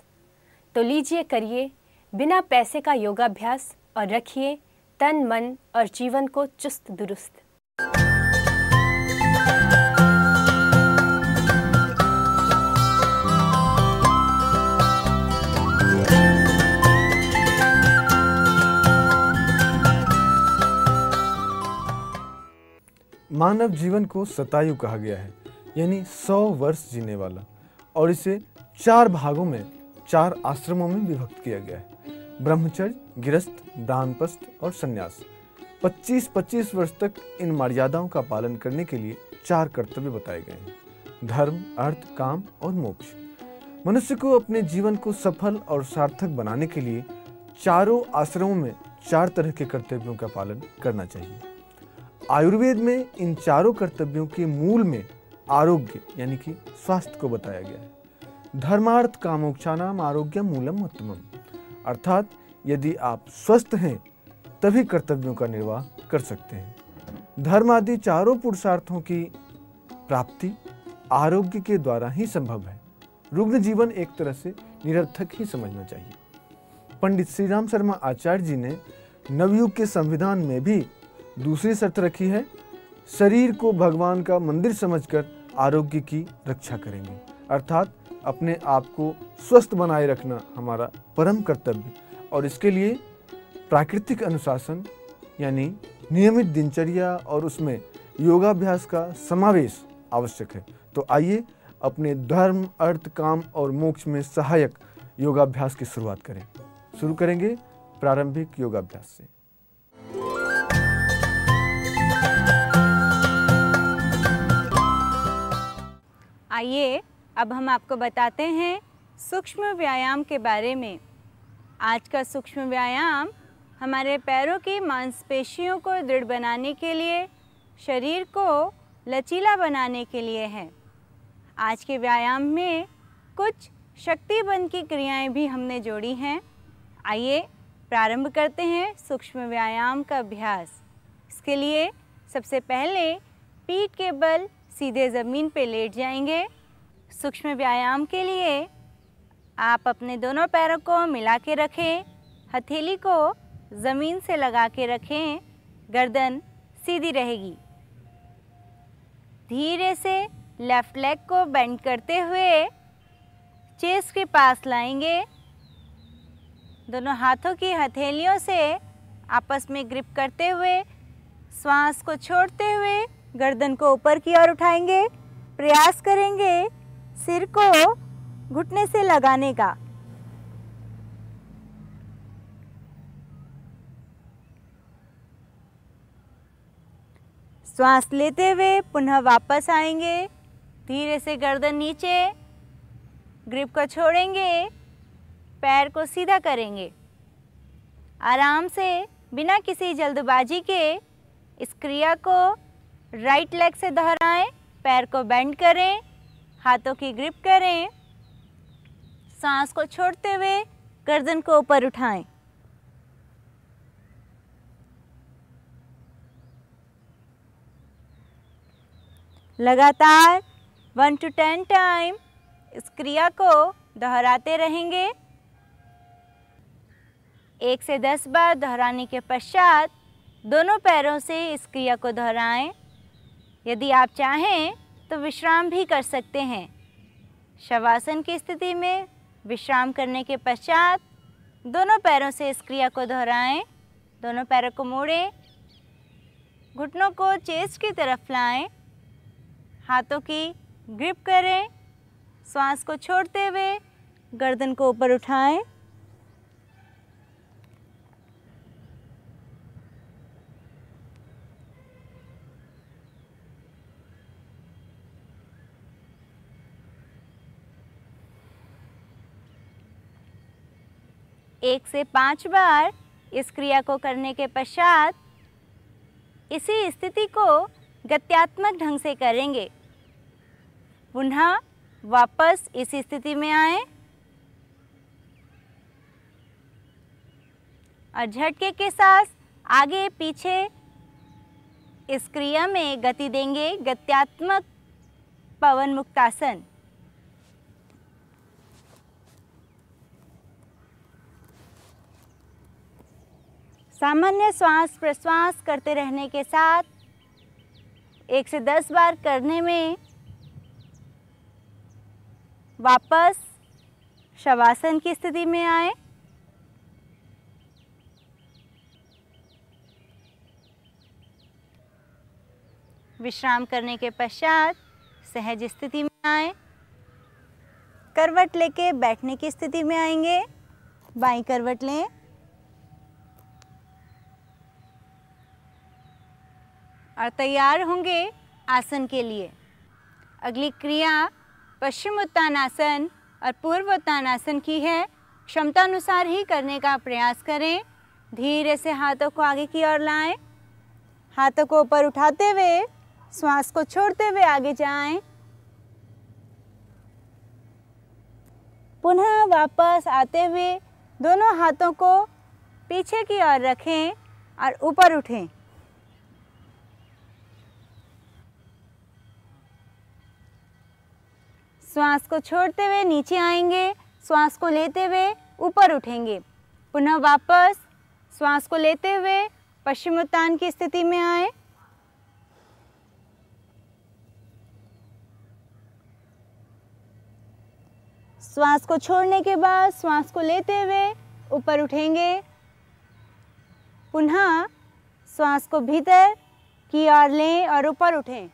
तो लीजिए, करिए बिना पैसे का योगाभ्यास और रखिए तन, मन और जीवन को चुस्त दुरुस्त। मानव जीवन को शतायु कहा गया है, यानी 100 वर्ष जीने वाला, और इसे 4 भागों में 4 आश्रमों में विभक्त किया गया है। ब्रह्मचर्य, गृहस्थ, वानप्रस्थ और संन्यास। 25-25 वर्ष तक इन मर्यादाओं का पालन करने के लिए 4 कर्तव्य बताए गए हैं: धर्म, अर्थ, काम और मोक्ष। मनुष्य को अपने जीवन को सफल और सार्थक बनाने के लिए चारों आश्रमों में 4 तरह के कर्तव्यों का पालन करना चाहिए। आयुर्वेद में इन चारों कर्तव्यों के मूल में आरोग्य यानी कि स्वास्थ्य को बताया गया है। धर्मार्थ कामोक्षाणाम आरोग्यम मूलम उत्तमम, अर्थात यदि आप स्वस्थ हैं तभी कर्तव्यों का निर्वाह कर सकते हैं। धर्म आदि चारों पुरुषार्थों की प्राप्ति आरोग्य के द्वारा ही संभव है। रुग्ण जीवन एक तरह से निरर्थक ही समझना चाहिए। पंडित श्री राम शर्मा आचार्य जी ने नवयुग के संविधान में भी दूसरी शर्त रखी है: शरीर को भगवान का मंदिर समझकर आरोग्य की रक्षा करेंगे, अर्थात अपने आप को स्वस्थ बनाए रखना हमारा परम कर्तव्य, और इसके लिए प्राकृतिक अनुशासन यानी नियमित दिनचर्या और उसमें योगाभ्यास का समावेश आवश्यक है। तो आइए अपने धर्म, अर्थ, काम और मोक्ष में सहायक योगाभ्यास की शुरुआत करें। शुरू करेंगे प्रारंभिक योगाभ्यास से। आइए अब हम आपको बताते हैं सूक्ष्म व्यायाम के बारे में। आज का सूक्ष्म व्यायाम हमारे पैरों की मांसपेशियों को दृढ़ बनाने के लिए, शरीर को लचीला बनाने के लिए है। आज के व्यायाम में कुछ शक्ति बल की क्रियाएं भी हमने जोड़ी हैं। आइए प्रारंभ करते हैं सूक्ष्म व्यायाम का अभ्यास। इसके लिए सबसे पहले पीठ के बल सीधे ज़मीन पे लेट जाएंगे। सूक्ष्म व्यायाम के लिए आप अपने दोनों पैरों को मिला के रखें, हथेली को ज़मीन से लगा के रखें, गर्दन सीधी रहेगी। धीरे से लेफ्ट लेग को बेंड करते हुए चेस्ट के पास लाएंगे। दोनों हाथों की हथेलियों से आपस में ग्रिप करते हुए श्वास को छोड़ते हुए गर्दन को ऊपर की ओर उठाएंगे। प्रयास करेंगे सिर को घुटने से लगाने का। श्वास लेते हुए पुनः वापस आएंगे। धीरे से गर्दन नीचे, ग्रिप को छोड़ेंगे, पैर को सीधा करेंगे। आराम से बिना किसी जल्दबाजी के इस क्रिया को राइट लेग से दोहराएं। पैर को बेंड करें, हाथों की ग्रिप करें, सांस को छोड़ते हुए गर्दन को ऊपर उठाएं। लगातार 1 to 10 टाइम इस क्रिया को दोहराते रहेंगे। 1 से 10 बार दोहराने के पश्चात दोनों पैरों से इस क्रिया को दोहराएं। यदि आप चाहें तो विश्राम भी कर सकते हैं। शवासन की स्थिति में विश्राम करने के पश्चात दोनों पैरों से इस क्रिया को दोहराएं। दोनों पैरों को मोड़ें, घुटनों को चेस्ट की तरफ लाएं, हाथों की ग्रिप करें, श्वास को छोड़ते हुए गर्दन को ऊपर उठाएं। 1 से 5 बार इस क्रिया को करने के पश्चात इसी स्थिति को गत्यात्मक ढंग से करेंगे। पुनः वापस इसी स्थिति में आए और झटके के साथ आगे पीछे इस क्रिया में गति देंगे। गत्यात्मक पवन मुक्तासन। सामान्य श्वास प्रश्वास करते रहने के साथ 1 से 10 बार करने में वापस शवासन की स्थिति में आए। विश्राम करने के पश्चात सहज स्थिति में आए। करवट लेके बैठने की स्थिति में आएंगे। बाईं करवट लें। और तैयार होंगे आसन के लिए। अगली क्रिया पश्चिम उत्तानासन और पूर्व उत्तानासन की है। क्षमता अनुसार ही करने का प्रयास करें। धीरे से हाथों को आगे की ओर लाएं। हाथों को ऊपर उठाते हुए श्वास को छोड़ते हुए आगे जाएं। पुनः वापस आते हुए दोनों हाथों को पीछे की ओर रखें और ऊपर उठें। श्वास को छोड़ते हुए नीचे आएंगे। श्वास को लेते हुए ऊपर उठेंगे। पुनः वापस श्वास को लेते हुए पश्चिम उत्तान की स्थिति में आए। श्वास को छोड़ने के बाद श्वास को लेते हुए ऊपर उठेंगे। पुनः श्वास को भीतर की ओर लें और ऊपर उठें।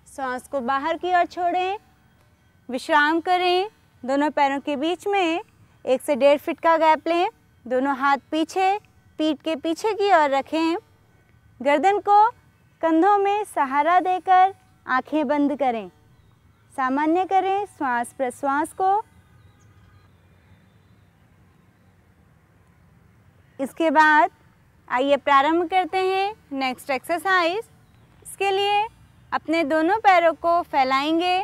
श्वास को बाहर की ओर छोड़ें। विश्राम करें। दोनों पैरों के बीच में 1 से 1.5 फीट का गैप लें। दोनों हाथ पीछे पीठ के पीछे की ओर रखें। गर्दन को कंधों में सहारा देकर आंखें बंद करें। सामान्य करें श्वास प्रश्वास को। इसके बाद आइए प्रारंभ करते हैं नेक्स्ट एक्सरसाइज। इसके लिए अपने दोनों पैरों को फैलाएंगे।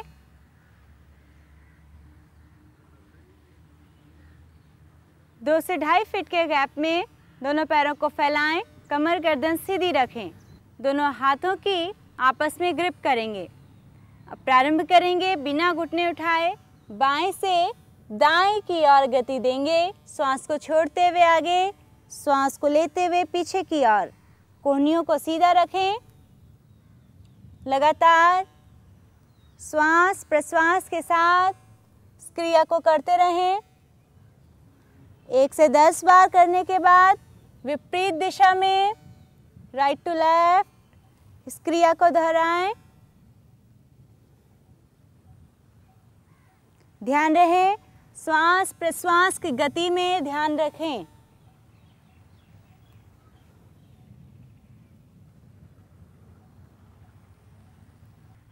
दो से 2.5 फीट के गैप में दोनों पैरों को फैलाएं। कमर गर्दन सीधी रखें। दोनों हाथों की आपस में ग्रिप करेंगे। अब प्रारंभ करेंगे बिना घुटने उठाए। बाएं से दाएं की ओर गति देंगे। श्वास को छोड़ते हुए आगे, श्वास को लेते हुए पीछे की ओर। कोहनियों को सीधा रखें। लगातार श्वास प्रश्वास के साथ इस क्रिया को करते रहें। 1 से 10 बार करने के बाद विपरीत दिशा में राइट टू लेफ्ट इस क्रिया को दोहराएं। ध्यान रहे श्वास प्रश्वास की गति में ध्यान रखें।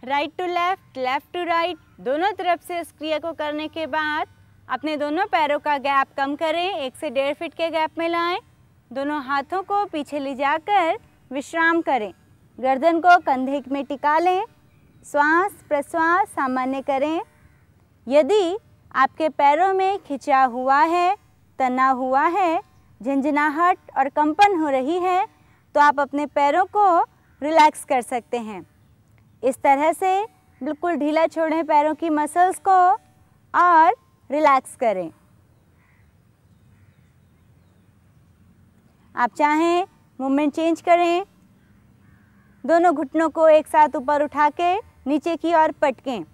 Right to left, left to right, दोनों तरफ से इस क्रिया को करने के बाद अपने दोनों पैरों का गैप कम करें। 1 से 1.5 फीट के गैप में लाएं। दोनों हाथों को पीछे ले जाकर विश्राम करें। गर्दन को कंधे में टिका लें। श्वास प्रश्वास सामान्य करें। यदि आपके पैरों में खिंचा हुआ है, तना हुआ है, झंझनाहट और कंपन हो रही है तो आप अपने पैरों को रिलैक्स कर सकते हैं। इस तरह से बिल्कुल ढीला छोड़ें पैरों की मसल्स को और रिलैक्स करें। आप चाहें मूवमेंट चेंज करें। दोनों घुटनों को एक साथ ऊपर उठा के नीचे की ओर पटकें।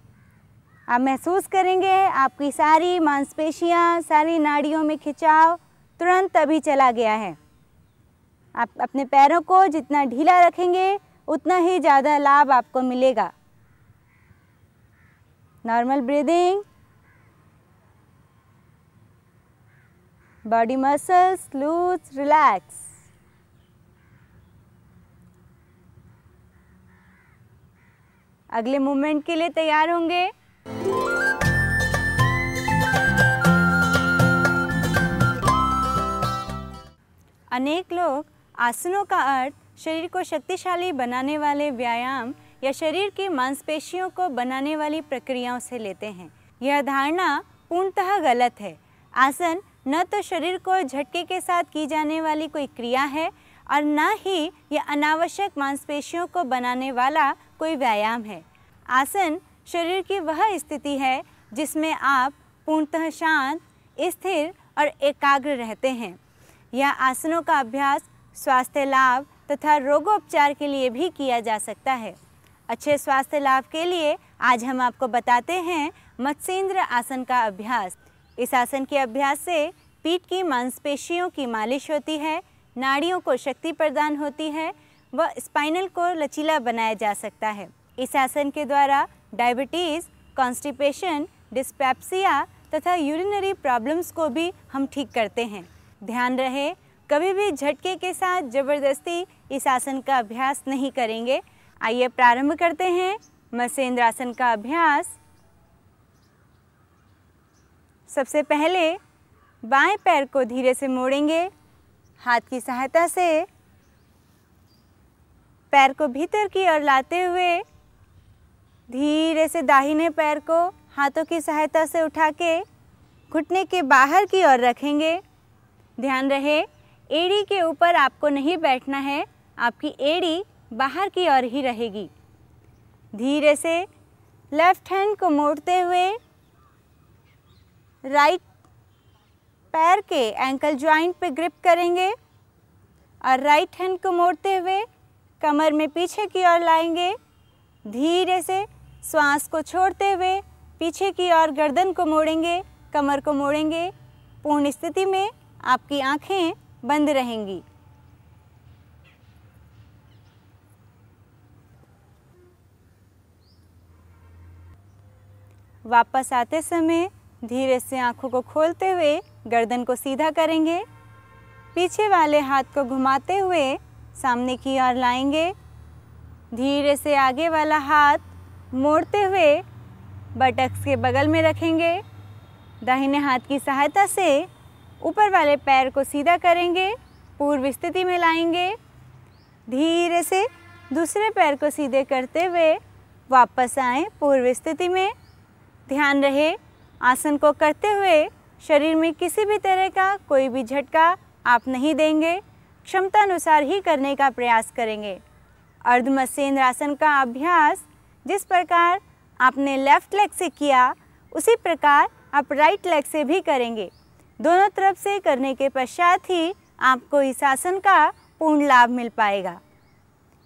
आप महसूस करेंगे आपकी सारी मांसपेशियां, सारी नाड़ियों में खिंचाव तुरंत अभी चला गया है। आप अपने पैरों को जितना ढीला रखेंगे उतना ही ज़्यादा लाभ आपको मिलेगा। Normal breathing, body muscles loose, relax. अगले मूवमेंट के लिए तैयार होंगे। अनेक लोग आसनों का अर्थ शरीर को शक्तिशाली बनाने वाले व्यायाम या शरीर की मांसपेशियों को बनाने वाली प्रक्रियाओं से लेते हैं। यह धारणा पूर्णतः गलत है। आसन न तो शरीर को झटके के साथ की जाने वाली कोई क्रिया है और न ही यह अनावश्यक मांसपेशियों को बनाने वाला कोई व्यायाम है। आसन शरीर की वह स्थिति है जिसमें आप पूर्णतः शांत, स्थिर और एकाग्र रहते हैं। यह आसनों का अभ्यास स्वास्थ्य लाभ तथा रोगोपचार के लिए भी किया जा सकता है। अच्छे स्वास्थ्य लाभ के लिए आज हम आपको बताते हैं मत्स्येंद्र आसन का अभ्यास। इस आसन के अभ्यास से पीठ की मांसपेशियों की मालिश होती है, नाड़ियों को शक्ति प्रदान होती है व स्पाइनल को लचीला बनाया जा सकता है। इस आसन के द्वारा डायबिटीज़, कॉन्स्टिपेशन, डिस्पेप्सिया तथा यूरिनरी प्रॉब्लम्स को भी हम ठीक करते हैं। ध्यान रहे, कभी भी झटके के साथ ज़बरदस्ती इस आसन का अभ्यास नहीं करेंगे। आइए प्रारंभ करते हैं मत्स्येंद्र आसन का अभ्यास। सबसे पहले बाएं पैर को धीरे से मोड़ेंगे। हाथ की सहायता से पैर को भीतर की ओर लाते हुए धीरे से दाहिने पैर को हाथों की सहायता से उठा के घुटने के बाहर की ओर रखेंगे। ध्यान रहे, एड़ी के ऊपर आपको नहीं बैठना है, आपकी एड़ी बाहर की ओर ही रहेगी। धीरे से लेफ्ट हैंड को मोड़ते हुए राइट पैर के एंकल जॉइंट पे ग्रिप करेंगे और राइट हैंड को मोड़ते हुए कमर में पीछे की ओर लाएंगे। धीरे से श्वास को छोड़ते हुए पीछे की ओर गर्दन को मोड़ेंगे, कमर को मोड़ेंगे। पूर्ण स्थिति में आपकी आंखें बंद रहेंगी। वापस आते समय धीरे से आंखों को खोलते हुए गर्दन को सीधा करेंगे। पीछे वाले हाथ को घुमाते हुए सामने की ओर लाएंगे। धीरे से आगे वाला हाथ मोड़ते हुए बटक्स के बगल में रखेंगे। दाहिने हाथ की सहायता से ऊपर वाले पैर को सीधा करेंगे, पूर्व स्थिति में लाएंगे। धीरे से दूसरे पैर को सीधे करते हुए वापस आएं पूर्व स्थिति में। ध्यान रहे, आसन को करते हुए शरीर में किसी भी तरह का कोई भी झटका आप नहीं देंगे, क्षमता अनुसार ही करने का प्रयास करेंगे। अर्ध मत्स्येंद्र आसन का अभ्यास जिस प्रकार आपने लेफ्ट लेग से किया उसी प्रकार आप राइट लेग से भी करेंगे। दोनों तरफ से करने के पश्चात ही आपको इस आसन का पूर्ण लाभ मिल पाएगा।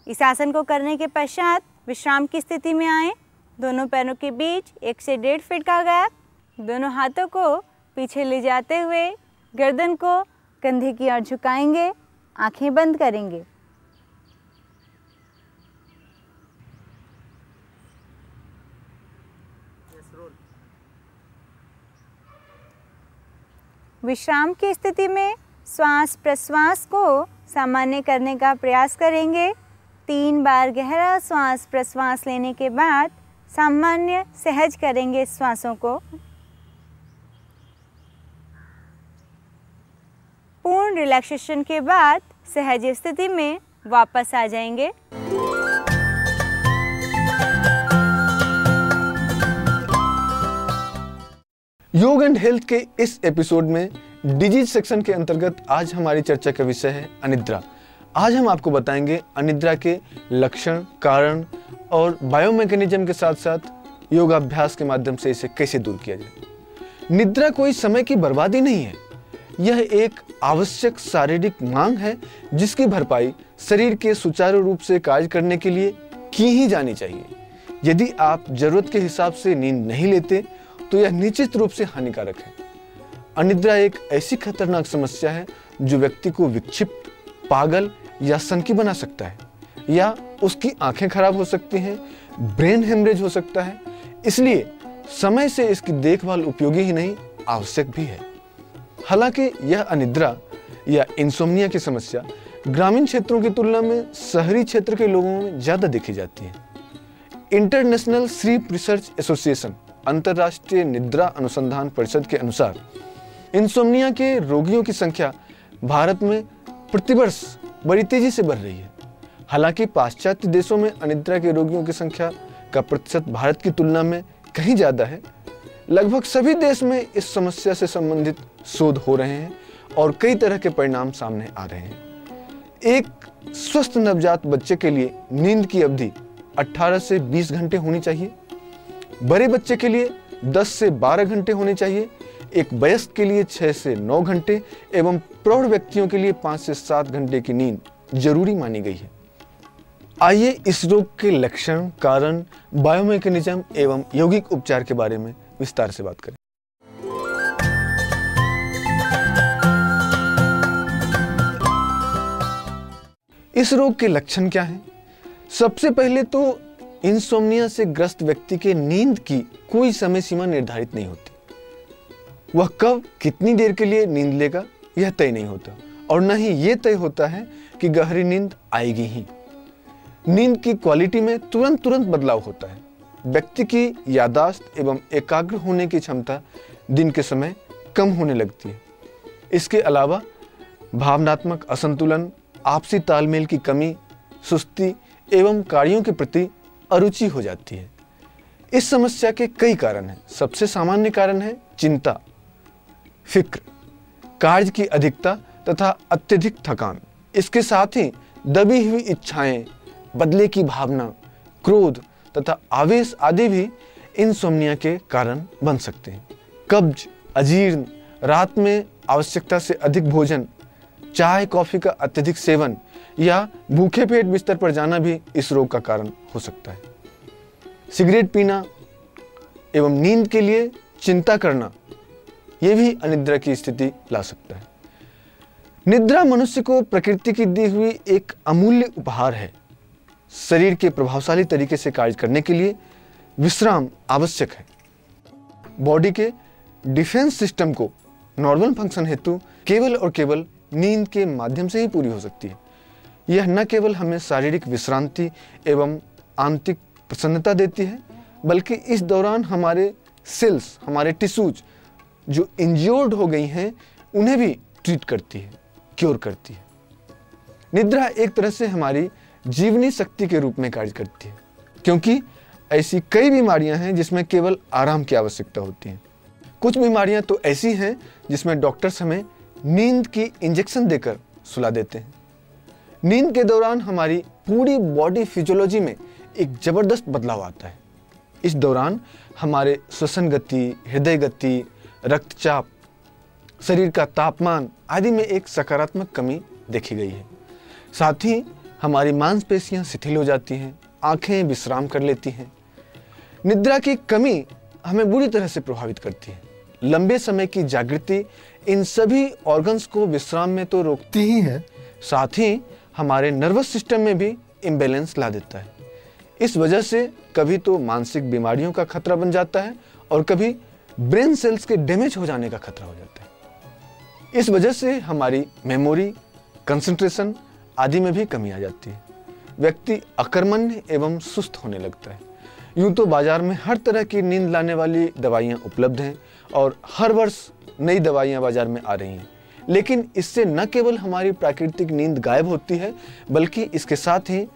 इस आसन को करने के पश्चात विश्राम की स्थिति में आएं। दोनों पैरों के बीच 1 से 1.5 फीट का गैप। दोनों हाथों को पीछे ले जाते हुए गर्दन को कंधे की ओर झुकाएंगे, आंखें बंद करेंगे। विश्राम की स्थिति में श्वास प्रश्वास को सामान्य करने का प्रयास करेंगे। 3 बार गहरा श्वास प्रश्वास लेने के बाद सामान्य सहज करेंगे श्वासों को। पूर्ण रिलैक्सेशन के बाद सहज स्थिति में वापस आ जाएंगे। योग एंड हेल्थ के इस एपिसोड में डिजीज सेक्शन के अंतर्गत आज हमारी चर्चा का विषय है अनिद्रा। आज हम आपको बताएंगे अनिद्रा के लक्षण, कारण और बायोमैकेनिज्म के साथ साथ योगाभ्यास के माध्यम से इसे कैसे दूर किया जाए। निद्रा कोई समय की बर्बादी नहीं है, यह एक आवश्यक शारीरिक मांग है जिसकी भरपाई शरीर के सुचारू रूप से कार्य करने के लिए की ही जानी चाहिए। यदि आप जरूरत के हिसाब से नींद नहीं लेते तो यह निश्चित रूप से हानिकारक है। अनिद्रा एक ऐसी खतरनाक समस्या है जो व्यक्ति को विक्षिप्त, पागल या सनकी बना सकता है, या उसकी आंखें खराब हो सकती हैं, ब्रेन हेमरेज हो सकता है। इसलिए समय से इसकी देखभाल उपयोगी ही नहीं, आवश्यक भी है। हालांकि यह अनिद्रा या इंसोम्निया की समस्या ग्रामीण क्षेत्रों की तुलना में शहरी क्षेत्र के लोगों में ज्यादा देखी जाती है। इंटरनेशनल स्लीप रिसर्च एसोसिएशन अंतर्राष्ट्रीय निद्रा अनुसंधान परिषद के अनुसार इंसोम्निया के रोगियों की संख्या भारत में प्रतिवर्ष बड़ी तेजी से बढ़ रही है। हालांकि पाश्चात्य देशों में अनिद्रा के रोगियों की संख्या का प्रतिशत भारत की तुलना में कहीं ज्यादा है। लगभग सभी देश में इस समस्या से संबंधित शोध हो रहे हैं और कई तरह के परिणाम सामने आ रहे हैं। एक स्वस्थ नवजात बच्चे के लिए नींद की अवधि 18 से 20 घंटे होनी चाहिए। बड़े बच्चे के लिए 10 से 12 घंटे होने चाहिए। एक वयस्क के लिए 6 से 9 घंटे एवं प्रौढ़ व्यक्तियों के लिए 5 से 7 घंटे की नींद जरूरी मानी गई है। आइए इस रोग के लक्षण, कारण, बायोमैकेनिज्म एवं यौगिक उपचार के बारे में विस्तार से बात करें। इस रोग के लक्षण क्या हैं? सबसे पहले तो इंसोम्निया से ग्रस्त व्यक्ति के नींद की कोई समय सीमा निर्धारित नहीं होती। वह कब कितनी देर के लिए नींद लेगा यह तय नहीं होता और न ही यह तय होता है कि गहरी नींद आएगी ही। नींद की क्वालिटी में तुरंत बदलाव होता है। व्यक्ति की याददाश्त एवं एकाग्र होने की क्षमता दिन के समय कम होने लगती है। इसके अलावा भावनात्मक असंतुलन, आपसी तालमेल की कमी, सुस्ती एवं कार्यों के प्रति अरुचि हो जाती है। इस समस्या के कई कारण हैं। सबसे सामान्य कारण है चिंता, फिक्र, कार्य की अधिकता तथा अत्यधिक थकान। इसके साथ ही दबी हुई इच्छाएं, बदले की भावना, क्रोध तथा आवेश आदि भी इंसोम्निया के कारण बन सकते हैं। कब्ज, अजीर्ण, रात में आवश्यकता से अधिक भोजन, चाय कॉफी का अत्यधिक सेवन या भूखे पेट बिस्तर पर जाना भी इस रोग का कारण हो सकता है। सिगरेट पीना एवं नींद के लिए चिंता करना यह भी अनिद्रा की स्थिति ला सकता है। निद्रा मनुष्य को प्रकृति की दी हुई एक अमूल्य उपहार है। शरीर के प्रभावशाली तरीके से कार्य करने के लिए विश्राम आवश्यक है। बॉडी के डिफेंस सिस्टम को नॉर्मल फंक्शन हेतु केवल और केवल नींद के माध्यम से ही पूरी हो सकती है। यह न केवल हमें शारीरिक विश्रांति एवं आंतरिक प्रसन्नता देती है, बल्कि इस दौरान हमारे सेल्स, हमारे टिश्यूज जो इंज्योर्ड हो गई हैं, उन्हें भी ट्रीट करती है, क्योर करती है। निद्रा एक तरह से हमारी जीवनी शक्ति के रूप में कार्य करती है, क्योंकि ऐसी कई बीमारियां हैं जिसमें केवल आराम की आवश्यकता होती है। कुछ बीमारियां तो ऐसी हैं जिसमें डॉक्टर्स हमें नींद की इंजेक्शन देकर सुला देते हैं। नींद के दौरान हमारी पूरी बॉडी फिजियोलॉजी में एक जबरदस्त बदलाव आता है। इस दौरान हमारे श्वसन गति, हृदय गति, रक्तचाप, शरीर का तापमान आदि में एक सकारात्मक कमी देखी गई है। साथ ही हमारी मांसपेशियां शिथिल हो जाती हैं, आंखें विश्राम कर लेती हैं। निद्रा की कमी हमें बुरी तरह से प्रभावित करती है। लंबे समय की जागृति इन सभी ऑर्गन्स को विश्राम में तो रोकती ही है, साथ ही हमारे नर्वस सिस्टम में भी इम्बैलेंस ला देता है। इस वजह से कभी तो मानसिक बीमारियों का खतरा बन जाता है और कभी ब्रेन सेल्स के डैमेज हो जाने का खतरा हो जाता है। इस वजह से हमारी मेमोरी, कंसंट्रेशन आदि में भी कमी आ जाती है। व्यक्ति अकर्मण्य एवं सुस्त होने लगता है। यूं तो बाजार में हर तरह की नींद लाने वाली दवाइयां उपलब्ध हैं और हर वर्ष नई दवाइयां बाजार में आ रही हैं, लेकिन इससे न केवल हमारी प्राकृतिक नींद गायब होती है, बल्कि इसके साथ ही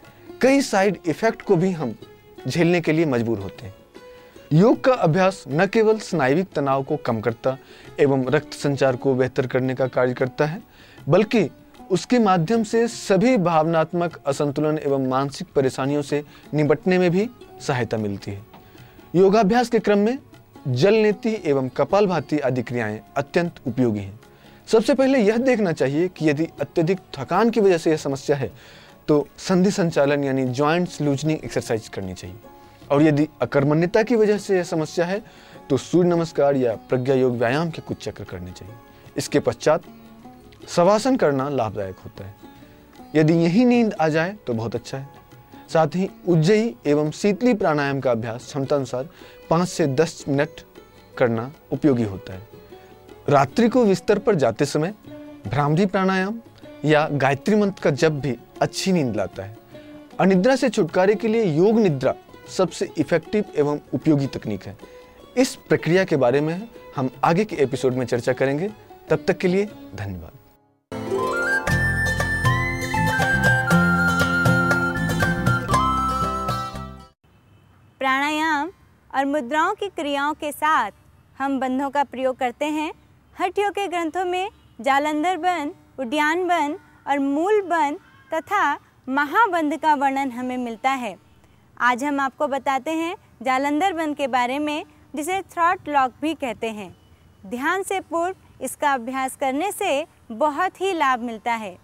कई साइड इफेक्ट को भी हम झेलने के लिए मजबूर होते हैं। योग का अभ्यास न केवल स्नायुविक तनाव को कम करता एवं रक्त संचार को बेहतर करने का कार्य करता है, बल्कि उसके माध्यम से सभी भावनात्मक असंतुलन एवं मानसिक परेशानियों से निपटने में भी सहायता मिलती है। योगाभ्यास के क्रम में जल नीति एवं कपालभाति आदि क्रियाएं अत्यंत उपयोगी हैं। सबसे पहले यह देखना चाहिए कि यदि अत्यधिक थकान की वजह से यह समस्या है तो संधि संचालन यानी जॉइंट्स लूजनिंग एक्सरसाइज करनी चाहिए, और यदि अकर्मण्यता की वजह से यह समस्या है तो सूर्य नमस्कार या प्रज्ञा योग व्यायाम के कुछ चक्र करने चाहिए। इसके पश्चात शवासन करना लाभदायक होता है। यदि यही नींद आ जाए तो बहुत अच्छा है। साथ ही उज्जयी एवं शीतली प्राणायाम का अभ्यास क्षमता अनुसार 5 से 10 मिनट करना उपयोगी होता है। रात्रि को बिस्तर पर जाते समय भ्रामरी प्राणायाम या गायत्री मंत्र का जप भी अच्छी नींद लाता है। अनिद्रा से छुटकारे के लिए योग निद्रा सबसे इफेक्टिव एवं उपयोगी तकनीक है। इस प्रक्रिया के बारे में हम आगे के एपिसोड में चर्चा करेंगे। तब तक के लिए धन्यवाद। प्राणायाम और मुद्राओं की क्रियाओं के साथ हम बंधों का प्रयोग करते हैं। हठयोग के ग्रंथों में जालंधर बंध, उड्डयन बंध और मूल बंध तथा महाबंध का वर्णन हमें मिलता है। आज हम आपको बताते हैं जालंधर बंध के बारे में, जिसे थ्रॉट लॉक भी कहते हैं। ध्यान से पूर्व इसका अभ्यास करने से बहुत ही लाभ मिलता है।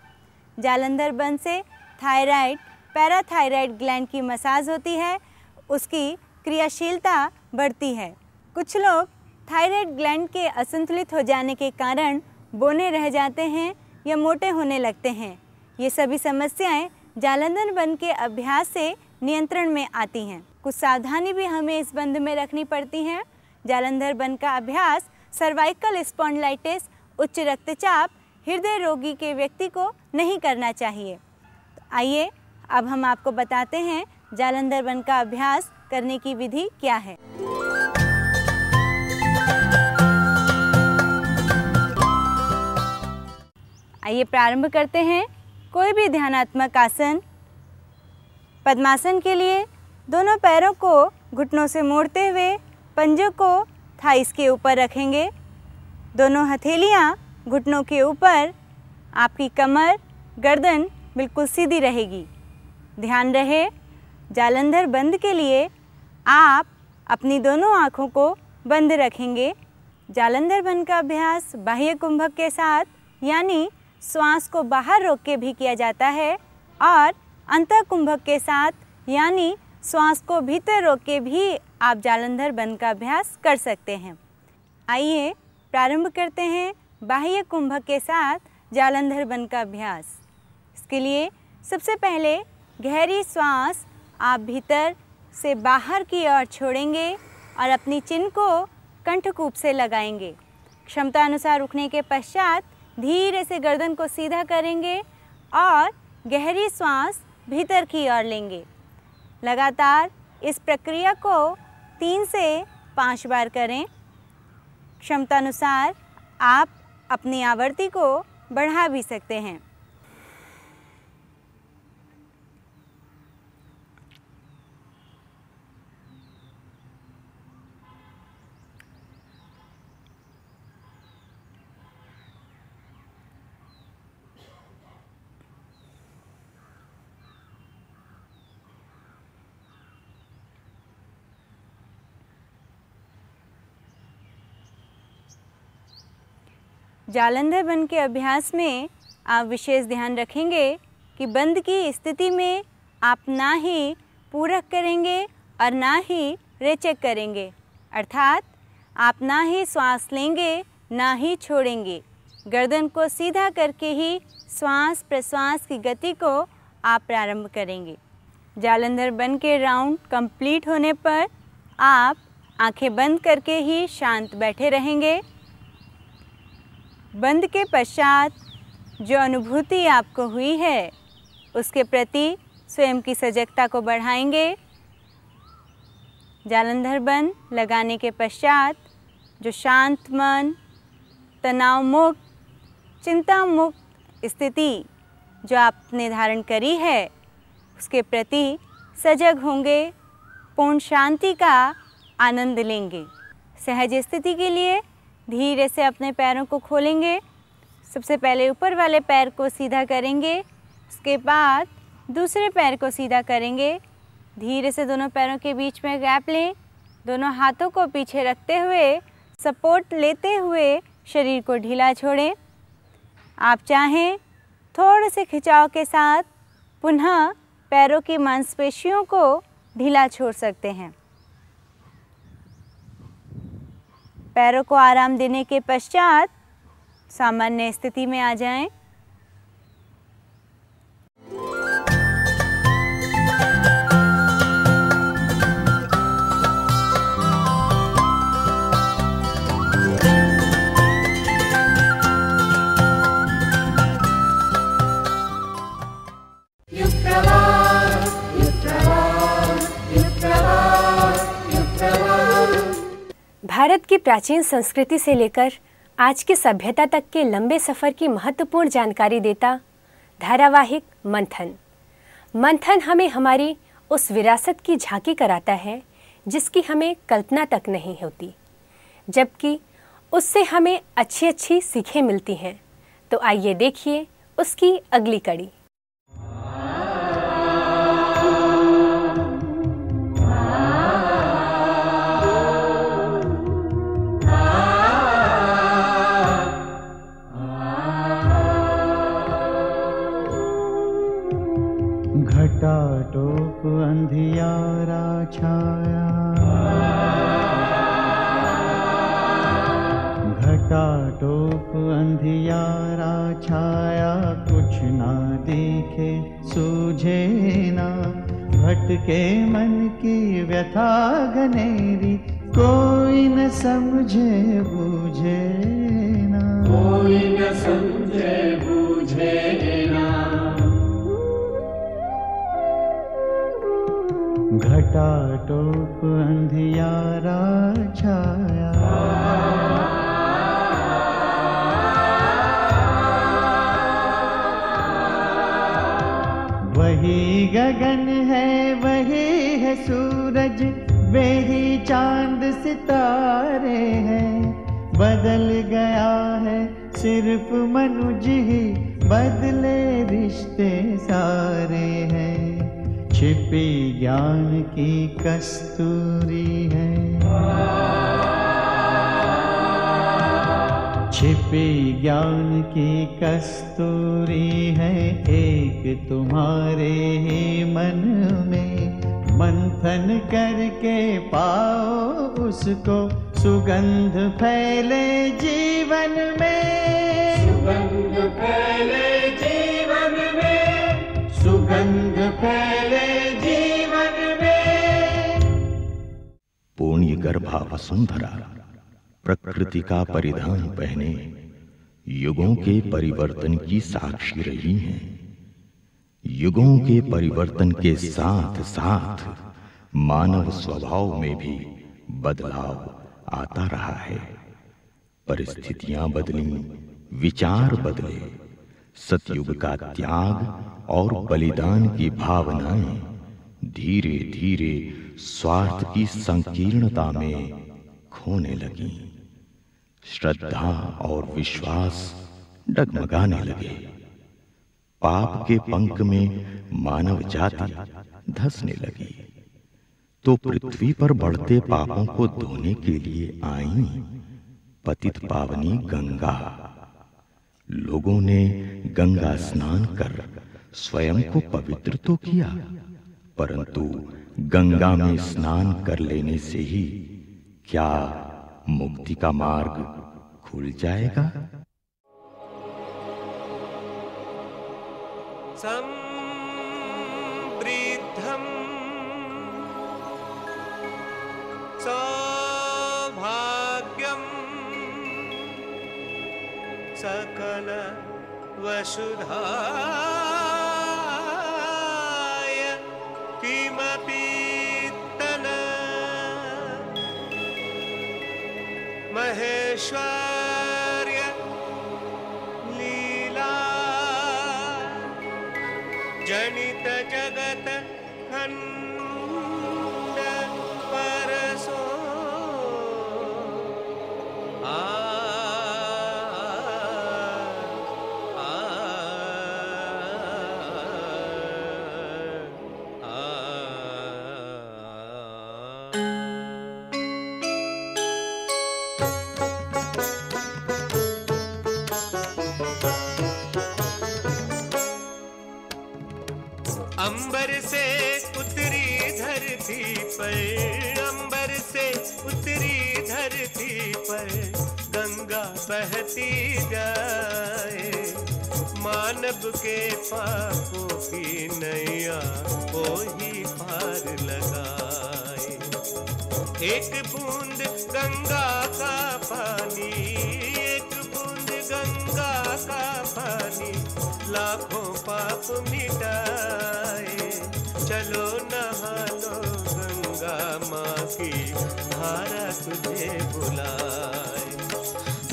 जालंधर बंध से थायराइड, पैराथायराइड ग्लैंड की मसाज होती है, उसकी क्रियाशीलता बढ़ती है। कुछ लोग थायराइड ग्लैंड के असंतुलित हो जाने के कारण बौने रह जाते हैं या मोटे होने लगते हैं। ये सभी समस्याएं जालंधर बंध के अभ्यास से नियंत्रण में आती हैं। कुछ सावधानी भी हमें इस बंध में रखनी पड़ती हैं। जालंधर बंध का अभ्यास सर्वाइकल स्पॉन्डिलाइटिस, उच्च रक्तचाप, हृदय रोगी के व्यक्ति को नहीं करना चाहिए। तो आइए अब हम आपको बताते हैं जालंधर बंध का अभ्यास करने की विधि क्या है। आइए प्रारंभ करते हैं। कोई भी ध्यानात्मक आसन। पद्मासन के लिए दोनों पैरों को घुटनों से मोड़ते हुए पंजों को थाइस के ऊपर रखेंगे। दोनों हथेलियां घुटनों के ऊपर। आपकी कमर, गर्दन बिल्कुल सीधी रहेगी। ध्यान रहे, जालंधर बंध के लिए आप अपनी दोनों आँखों को बंद रखेंगे। जालंधर बंध का अभ्यास बाह्य कुंभक के साथ यानी श्वास को बाहर रोक के भी किया जाता है और अंतः कुंभक के साथ यानी श्वास को भीतर रोक के भी आप जालंधर बंध का अभ्यास कर सकते हैं। आइए प्रारंभ करते हैं बाह्य कुंभक के साथ जालंधर बंध का अभ्यास। इसके लिए सबसे पहले गहरी श्वास आप भीतर से बाहर की ओर छोड़ेंगे और अपनी चिन्ह को कंठकूप से लगाएंगे। क्षमता अनुसार रुकने के पश्चात धीरे से गर्दन को सीधा करेंगे और गहरी श्वास भीतर की ओर लेंगे। लगातार इस प्रक्रिया को 3 से 5 बार करें। क्षमता अनुसार आप अपनी आवृत्ति को बढ़ा भी सकते हैं। जालंधर बंध के अभ्यास में आप विशेष ध्यान रखेंगे कि बंध की स्थिति में आप ना ही पूरक करेंगे और ना ही रेचक करेंगे, अर्थात आप ना ही श्वास लेंगे ना ही छोड़ेंगे। गर्दन को सीधा करके ही श्वास प्रश्वास की गति को आप प्रारंभ करेंगे। जालंधर बंध के राउंड कंप्लीट होने पर आप आंखें बंद करके ही शांत बैठे रहेंगे। बंध के पश्चात जो अनुभूति आपको हुई है उसके प्रति स्वयं की सजगता को बढ़ाएंगे। जालंधर बंध लगाने के पश्चात जो शांत मन, तनाव मुक्त, चिंता मुक्त स्थिति जो आपने धारण करी है उसके प्रति सजग होंगे, पूर्ण शांति का आनंद लेंगे। सहज स्थिति के लिए धीरे से अपने पैरों को खोलेंगे। सबसे पहले ऊपर वाले पैर को सीधा करेंगे, उसके बाद दूसरे पैर को सीधा करेंगे। धीरे से दोनों पैरों के बीच में गैप लें। दोनों हाथों को पीछे रखते हुए सपोर्ट लेते हुए शरीर को ढीला छोड़ें। आप चाहें थोड़े से खिंचाव के साथ पुनः पैरों की मांसपेशियों को ढीला छोड़ सकते हैं। पैरों को आराम देने के पश्चात सामान्य स्थिति में आ जाएं। युग प्रवाह भारत की प्राचीन संस्कृति से लेकर आज की सभ्यता तक के लंबे सफ़र की महत्वपूर्ण जानकारी देता धारावाहिक मंथन। मंथन हमें हमारी उस विरासत की झांकी कराता है जिसकी हमें कल्पना तक नहीं होती, जबकि उससे हमें अच्छी अच्छी सीखें मिलती हैं। तो आइए देखिए उसकी अगली कड़ी। घटाटोप अंधियारा छाया, घटाटोप अंधियारा छाया, कुछ ना देखे सूझे ना, भटके मन की व्यथा घनेरी, कोई न समझे बूझे ना, कोई न समझे बूझे ना। घटाटोप अंधियारा छाया, वही गगन है वही है सूरज, वही चांद सितारे हैं, बदल गया है सिर्फ मनुज ही, बदले रिश्ते सारे हैं। छिपी ज्ञान की कस्तूरी है, छिपी ज्ञान की कस्तूरी है, एक तुम्हारे ही मन में, मंथन करके पाओ उसको, सुगंध फैले जीवन में, सुगंध फैले जीवन में, सुगंध फैले जीवन में। पूर्ण गर्भा वसुंधरा प्रकृति का परिधान पहने युगों के परिवर्तन की साक्षी रही हैं। युगों के परिवर्तन के साथ साथ मानव स्वभाव में भी बदलाव आता रहा है। परिस्थितियां बदली, विचार बदले, सतयुग का त्याग और बलिदान की भावनाएं धीरे धीरे स्वार्थ की संकीर्णता में खोने लगी। श्रद्धा और विश्वास डगमगाने लगे। पाप के पंख में मानव जाति धंसने लगी। तो पृथ्वी पर बढ़ते पापों को धोने के लिए आई पतित पावनी गंगा। लोगों ने गंगा स्नान कर स्वयं को पवित्र तो किया, परंतु गंगा में स्नान कर लेने से ही क्या मुक्ति का मार्ग खुल जाएगा? संवृद्धं सौभाग्यं सकल वसुधाय किमपि तन महेश्वर्य लीला जनित जगत खंड परसो अंबर से उतरी धरती पर, अंबर से उतरी धरती पर गंगा बहती जाए। मानव के पापों की नैया को ही पार लगाए। एक बूंद गंगा का पानी, एक बूंद गंगा का पानी लाखों पाप मिटाए। चलो नहा लो गंगा माँ की धारा तुझे बुलाए।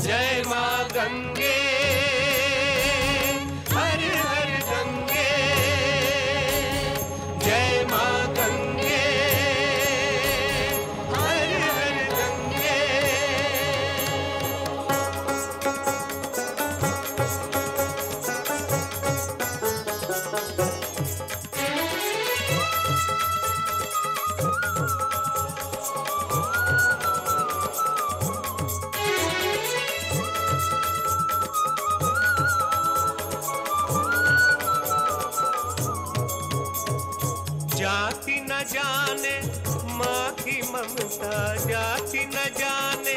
जय माँ गंगे, हर हर गंगे, जय माँ गंगे, हर हर गंगे। जाति न जाने माँ की ममता, जाति न जाने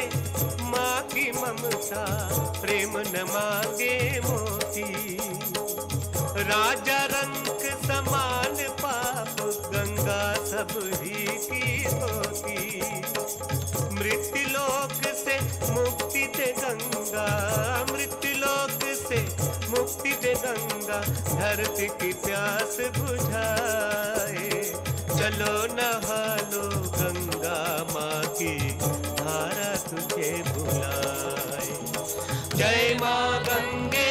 माँ की ममता, प्रेम न मांगे मोती। राजा रंग समान पाप, गंगा सब ही की होती। मृत्युलोक से मुक्ति दे गंगा, मृत्युलोक से मुक्ति दे गंगा, धरती की प्यास बुझाए। चलो नहा लो गंगा माँ की धारा तुझे बुलाए। जय माँ गंगे,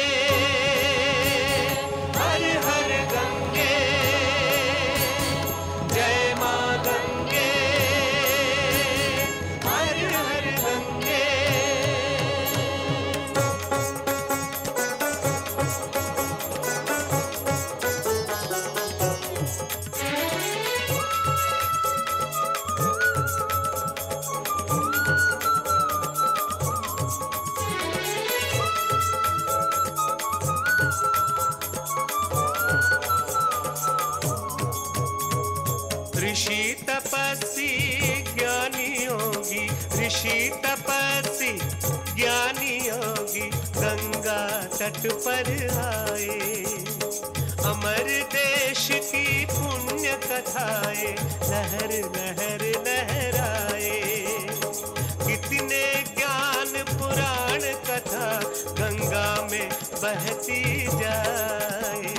हर हर गंगे, जय माँ गंगे, हर हर गंगे। ऋषि तपस्वी ज्ञानी योगी, ऋषि तपस्वी ज्ञानी योगी, गंगा तट पर आए। अमर देश की पुण्य कथाएं लहर लहर लहराए। कितने ज्ञान पुराण कथा गंगा में बहती जाए।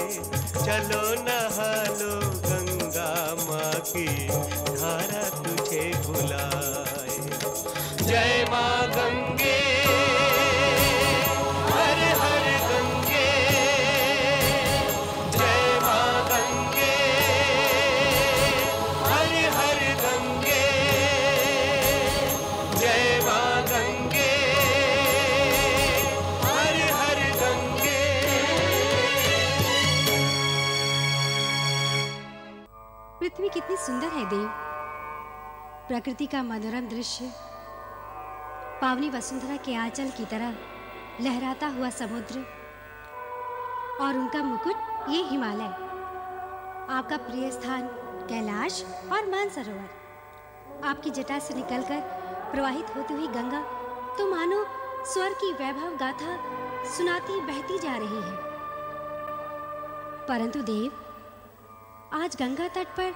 चलो नहा लो गंगा माँ की धारा तुझे बुलाए। जय माँ गंगे, हर हर गंगे, जय माँ गंगे, हर हर गंगे, जय माँ गंगे, हर हर गंगे। पृथ्वी कितनी सुंदर है देव, प्रकृति का मनोरम दृश्य, पावनी वसुंधरा के आंचल की तरह लहराता हुआ समुद्र और उनका मुकुट ये हिमालय, आपका प्रिय स्थान कैलाश और मानसरोवर, आपकी जटा से निकलकर प्रवाहित होती हुई गंगा तो मानो स्वर की वैभव गाथा सुनाती बहती जा रही है। परंतु देव, आज गंगा तट पर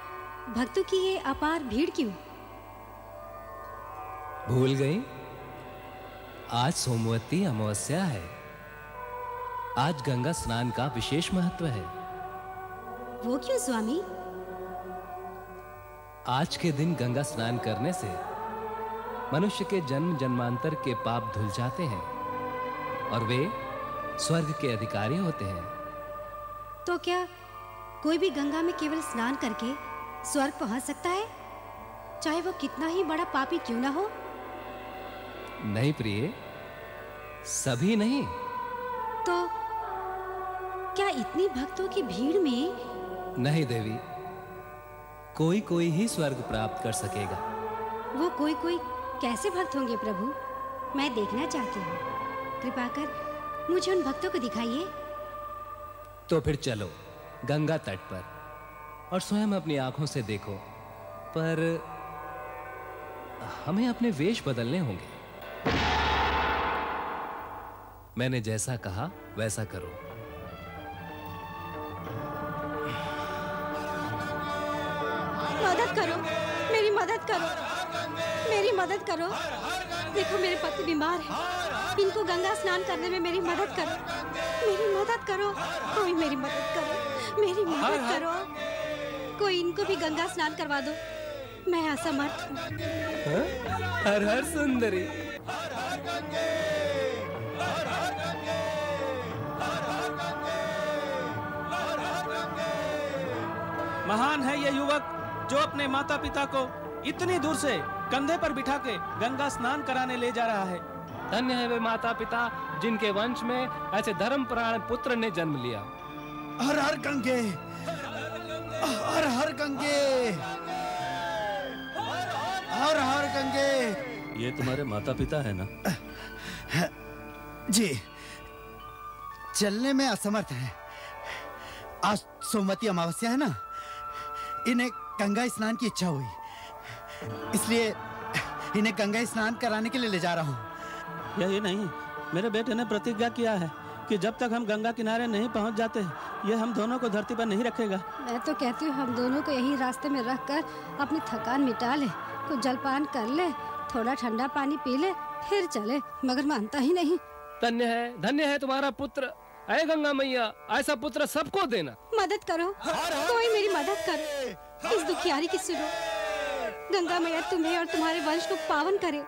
भक्तों की ये अपार भीड़ क्यों? भूल गई? आज सोमवती अमावस्या है। आज गंगा स्नान का विशेष महत्व है। वो क्यों स्वामी? आज के दिन गंगा स्नान करने से मनुष्य के जन्म जन्मांतर के पाप धुल जाते हैं और वे स्वर्ग के अधिकारी होते हैं। तो क्या कोई भी गंगा में केवल स्नान करके स्वर्ग पहुंच सकता है, चाहे वो कितना ही बड़ा पापी क्यों ना हो? नहीं प्रिय, सभी नहीं। तो क्या इतनी भक्तों की भीड़ में? नहीं देवी, कोई कोई ही स्वर्ग प्राप्त कर सकेगा। वो कोई कोई कैसे भक्त होंगे प्रभु? मैं देखना चाहती हूँ। कृपा कर मुझे उन भक्तों को दिखाइए। तो फिर चलो गंगा तट पर और स्वयं अपनी आंखों से देखो, पर हमें अपने वेश बदलने होंगे। मैंने जैसा कहा वैसा करो। मदद करो, मेरी मदद करो, मेरी मदद करो। देखो मेरे पति बीमार है, इनको गंगा स्नान करने में मेरी मदद करो, मेरी मदद करो, कोई मेरी मदद करो, मेरी मदद करो, कोई इनको भी गंगा स्नान करवा दो। मैं असमर्थ हूँ। हर हर सुंदरी। महान है ये युवक जो अपने माता पिता को इतनी दूर से कंधे पर बिठा के गंगा स्नान कराने ले जा रहा है। धन्य है वे माता पिता जिनके वंश में ऐसे धर्मपरायण पुत्र ने जन्म लिया। हर हर गंगे, हर हर गंगे, हर हर गंगे। ये तुम्हारे माता पिता है ना? जी, चलने में असमर्थ है। आज सोमवती अमावस्या है ना, इन्हें गंगा स्नान की इच्छा हुई, इसलिए इन्हें गंगा स्नान कराने के लिए ले जा रहा हूँ। यही नहीं, मेरे बेटे ने प्रतिज्ञा किया है कि जब तक हम गंगा किनारे नहीं पहुँच जाते ये हम दोनों को धरती पर नहीं रखेगा। मैं तो कहती हूँ हम दोनों को यही रास्ते में रखकर अपनी थकान मिटा ले, कुछ जलपान कर ले, थोड़ा ठंडा पानी पी ले, फिर चले, मगर मानता ही नहीं। धन्य है तुम्हारा पुत्र। अरे गंगा मैया, ऐसा पुत्र सबको देना। मदद करो, कोई मेरी मदद करो, इस दुखियारी की सुनो। गंगा मैया तुम्हें और तुम्हारे वंश को पावन करे,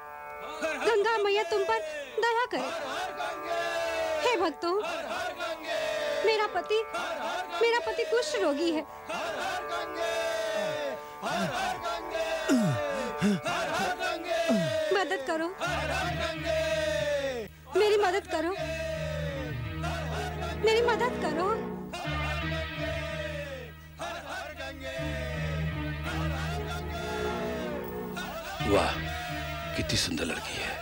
गंगा मैया तुम पर दया करे। हे भक्तों, मेरा पति कुष्ठ रोगी है। मदद करो, मेरी मदद करो, मेरी मदद करो। वाह, कितनी सुंदर लड़की है।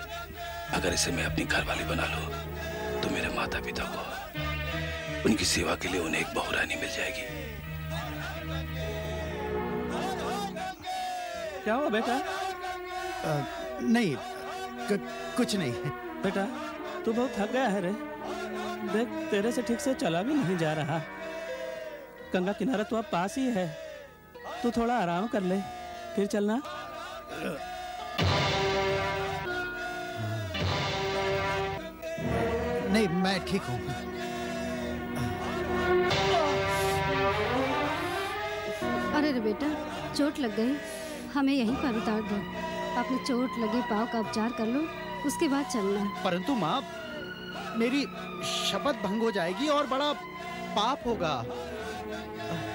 अगर इसे मैं अपनी घरवाली बना लूं, तो मेरे माता पिता को उनकी सेवा के लिए उन्हें एक बहुरानी मिल जाएगी। क्या हुआ बेटा? नहीं, कुछ नहीं। बेटा, तू बहुत थक गया है रे। देख, तेरे से ठीक से चला भी नहीं जा रहा। गंगा किनारा तो अब पास ही है, तू थोड़ा आराम कर ले, फिर चलना। नहीं, मैं ठीक हूँ। अरे रे बेटा, चोट लग गई, हमें यहीं पर उतार दो। अपने चोट लगे पाँव का उपचार कर लो, उसके बाद चलना। परंतु माँ, मेरी शपथ भंग हो जाएगी और बड़ा पाप होगा।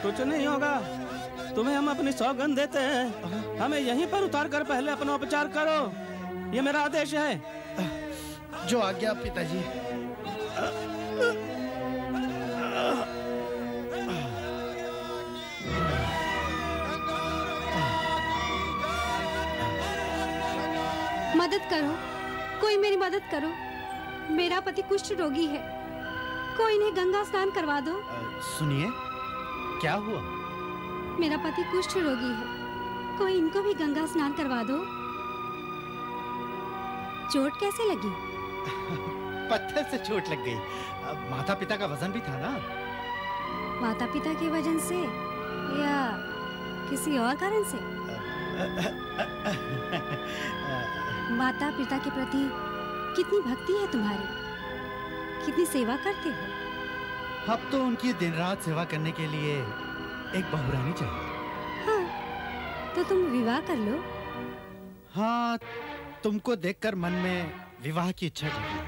कुछ नहीं होगा, तुम्हें हम अपनी सौगंध देते हैं। हमें यहीं पर उतार कर पहले अपना उपचार करो, ये मेरा आदेश है। जो आज्ञा पिताजी। मदद करो, कोई मेरी मदद करो। मेरा पति कुष्ठ रोगी है, कोई इन्हें गंगा स्नान करवा दो। सुनिए, क्या हुआ? मेरा पति कुष्ठ रोगी है, कोई इनको भी गंगा स्नान करवा दो। चोट कैसे लगी? पत्थर से चोट लग गई। माता पिता का वजन भी था ना। माता पिता के वजन से या किसी और कारण से? माता पिता के प्रति कितनी भक्ति है तुम्हारी, कितनी सेवा करते हो। अब तो उनकी दिन रात सेवा करने के लिए एक बहुरानी चाहिए। हाँ, तो तुम विवाह कर लो। हाँ, तुमको देखकर मन में विवाह की इच्छा जगी।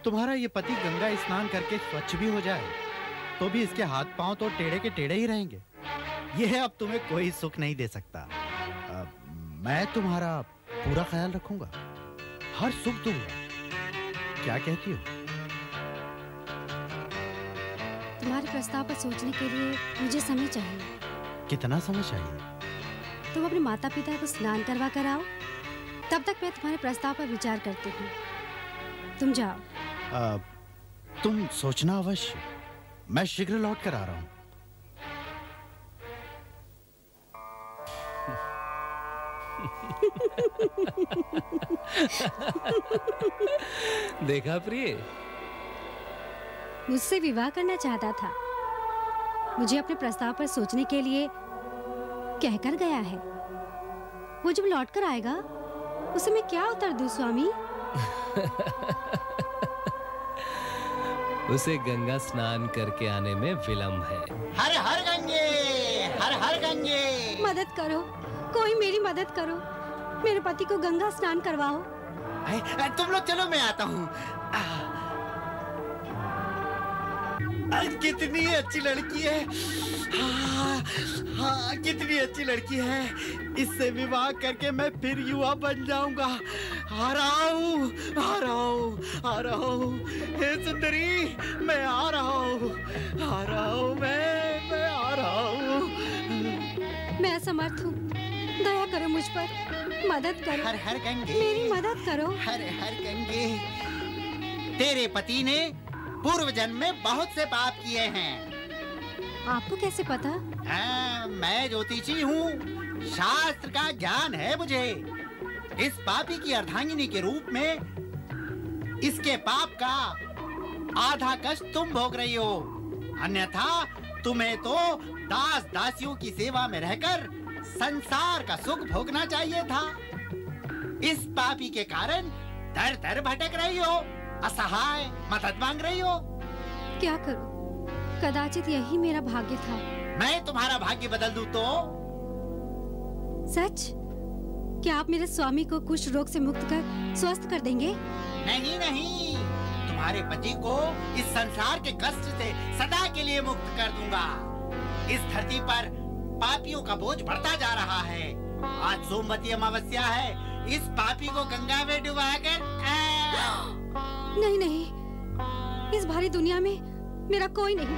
तुम्हारा ये पति गंगा स्नान करके स्वच्छ भी हो जाए, तो भी इसके हाथ पांव तो टेढ़े के टेढ़े ही रहेंगे। यह अब तुम्हें कोई सुख नहीं दे सकता। मैं तुम्हारा पूरा ख्याल रखूंगा, हर सुख दूंगा। क्या कहती हो? तुम्हारे प्रस्ताव पर सोचने के लिए मुझे समय चाहिए। कितना समय चाहिए? तुम अपने माता पिता को स्नान करवा कर आओ, तब तक मैं तुम्हारे प्रस्ताव पर विचार करती हूँ। तुम जाओ। तुम सोचना अवश्य, मैं शीघ्र लौट कर आ रहा हूँ। देखा प्रिय, मुझसे विवाह करना चाहता था, मुझे अपने प्रस्ताव पर सोचने के लिए कहकर गया है। वो जब लौट कर आएगा उसे मैं क्या उत्तर दूं स्वामी? उसे गंगा स्नान करके आने में विलंब है। हर हर गंगे, हर हर गंगे। मदद करो, कोई मेरी मदद करो, मेरे पति को गंगा स्नान करवाओ। तुम लोग चलो, मैं आता हूँ। कितनी अच्छी लड़की है। हाँ, कितनी अच्छी लड़की है। इससे विवाह करके मैं फिर युवा बन जाऊंगा। आ रहा हूँ, आ रहा हूँ, आ रहा हूँ। हे सुंदरी, मैं आ रहा हूँ, आ रहा हूँ, मैं आ रहा हूँ। मैं असमर्थ हूँ, दया करो मुझ पर, मदद करो। हर हर गंगे, मेरी मदद करो। हर हर गंगे। तेरे पति ने पूर्व जन्म में बहुत से पाप किए हैं। आपको कैसे पता? मैं ज्योतिषी हूँ, शास्त्र का ज्ञान है मुझे। इस पापी की अर्धांगिनी के रूप में इसके पाप का आधा कष्ट तुम भोग रही हो, अन्यथा तुम्हें तो दास दासियों की सेवा में रहकर संसार का सुख भोगना चाहिए था। इस पापी के कारण दर दर भटक रही हो, असहाय मदद मांग रही हो। क्या करूं? कदाचित यही मेरा भाग्य था। मैं तुम्हारा भाग्य बदल दूं तो? सच? क्या आप मेरे स्वामी को कुष्ठ रोग से मुक्त कर स्वस्थ कर देंगे? नहीं नहीं, तुम्हारे पति को इस संसार के कष्ट से सदा के लिए मुक्त कर दूंगा। इस धरती पर पापियों का बोझ बढ़ता जा रहा है। आज सोमवती अमावस्या है, इस पापी को गंगा में डुबाकर। नहीं नहीं, इस भारी दुनिया में मेरा कोई नहीं,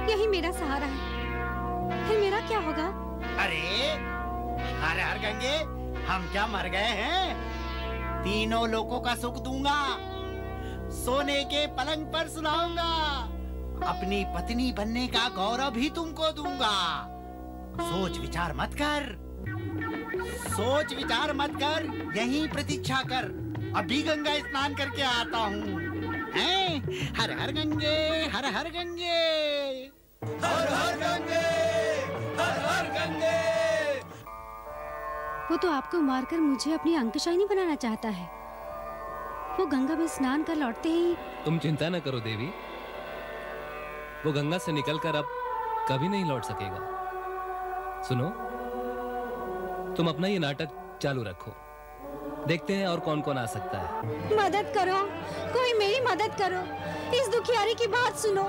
यही मेरा सहारा है। फिर मेरा क्या होगा? अरे हर हर गंगे, हम क्या मर गए हैं? तीनों लोगों का सुख दूंगा, सोने के पलंग पर सुलाऊंगा, अपनी पत्नी बनने का गौरव भी तुमको दूंगा। सोच विचार मत कर, सोच विचार मत कर, यहीं प्रतीक्षा कर। अभी गंगा स्नान करके आता हूँ। हर हर गंगे, हर हर गंगे, हर हर गंगे, हर हर गंगे। वो तो आपको मारकर मुझे अपनी अंकशायनी बनाना चाहता है। वो गंगा में स्नान कर लौटते ही। तुम चिंता न करो देवी, वो गंगा से निकलकर अब कभी नहीं लौट सकेगा। सुनो, तुम अपना ये नाटक चालू रखो, देखते हैं और कौन कौन आ सकता है। मदद करो, कोई मेरी मदद करो, इस दुखियारी की बात सुनो।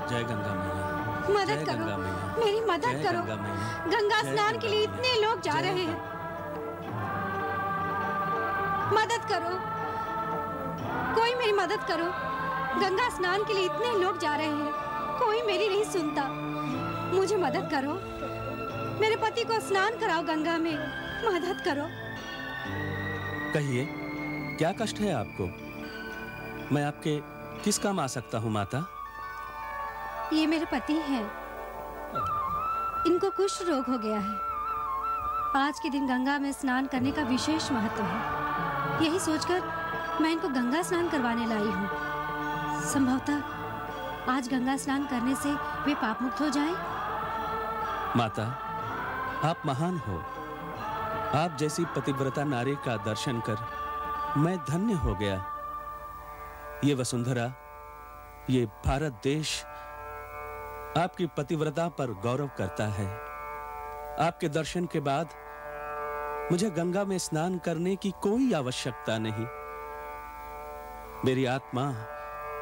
जय गंगा मैया, मदद करो, मेरी मदद करो। गंगा स्नान के लिए इतने लोग जा रहे हैं, मदद करो, कोई मेरी मदद करो। गंगा स्नान के लिए इतने लोग जा रहे हैं, कोई मेरी नहीं सुनता। मुझे मदद करो, मेरे पति को स्नान कराओ गंगा में, मदद करो। कहिए, क्या कष्ट है आपको? मैं आपके किस काम आ सकता हूँ माता? ये मेरे पति हैं, इनको कुष्ठ रोग हो गया है। आज के दिन गंगा में स्नान करने का विशेष महत्व है। यही सोचकर मैं इनको गंगा स्नान करवाने लाई हूँ। संभवतः आज गंगा स्नान करने से वे पाप मुक्त हो जाएं। माता, आप महान हो। आप जैसी पतिव्रता नारी का दर्शन कर मैं धन्य हो गया। ये वसुंधरा, ये भारत देश आपकी पतिव्रता पर गौरव करता है। आपके दर्शन के बाद मुझे गंगा में स्नान करने की कोई आवश्यकता नहीं। मेरी आत्मा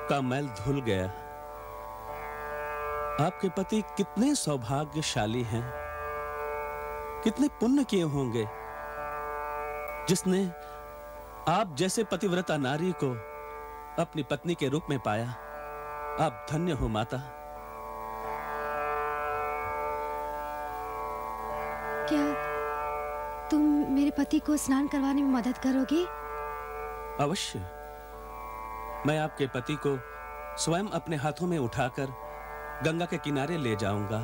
का मैल धुल गया। आपके पति कितने सौभाग्यशाली हैं, कितने पुण्य किए होंगे जिसने आप जैसे पतिव्रता नारी को अपनी पत्नी के रूप में पाया। आप धन्य हो माता। क्या तुम मेरे पति को स्नान करवाने में मदद करोगे? अवश्य। मैं आपके पति को स्वयं अपने हाथों में उठाकर गंगा के किनारे ले जाऊंगा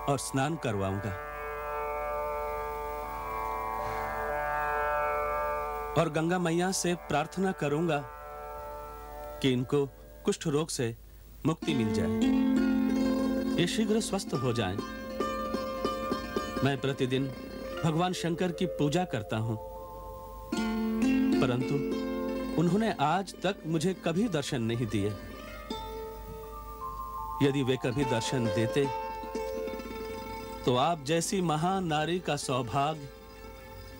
और स्नान करवाऊंगा। और गंगा मैया से प्रार्थना करूंगा कि इनको कुष्ठ रोग से मुक्ति मिल जाए, ये शीघ्र स्वस्थ हो जाएं। मैं प्रतिदिन भगवान शंकर की पूजा करता हूं, परंतु उन्होंने आज तक मुझे कभी दर्शन नहीं दिए। यदि वे कभी दर्शन देते तो आप जैसी महान नारी का सौभाग्य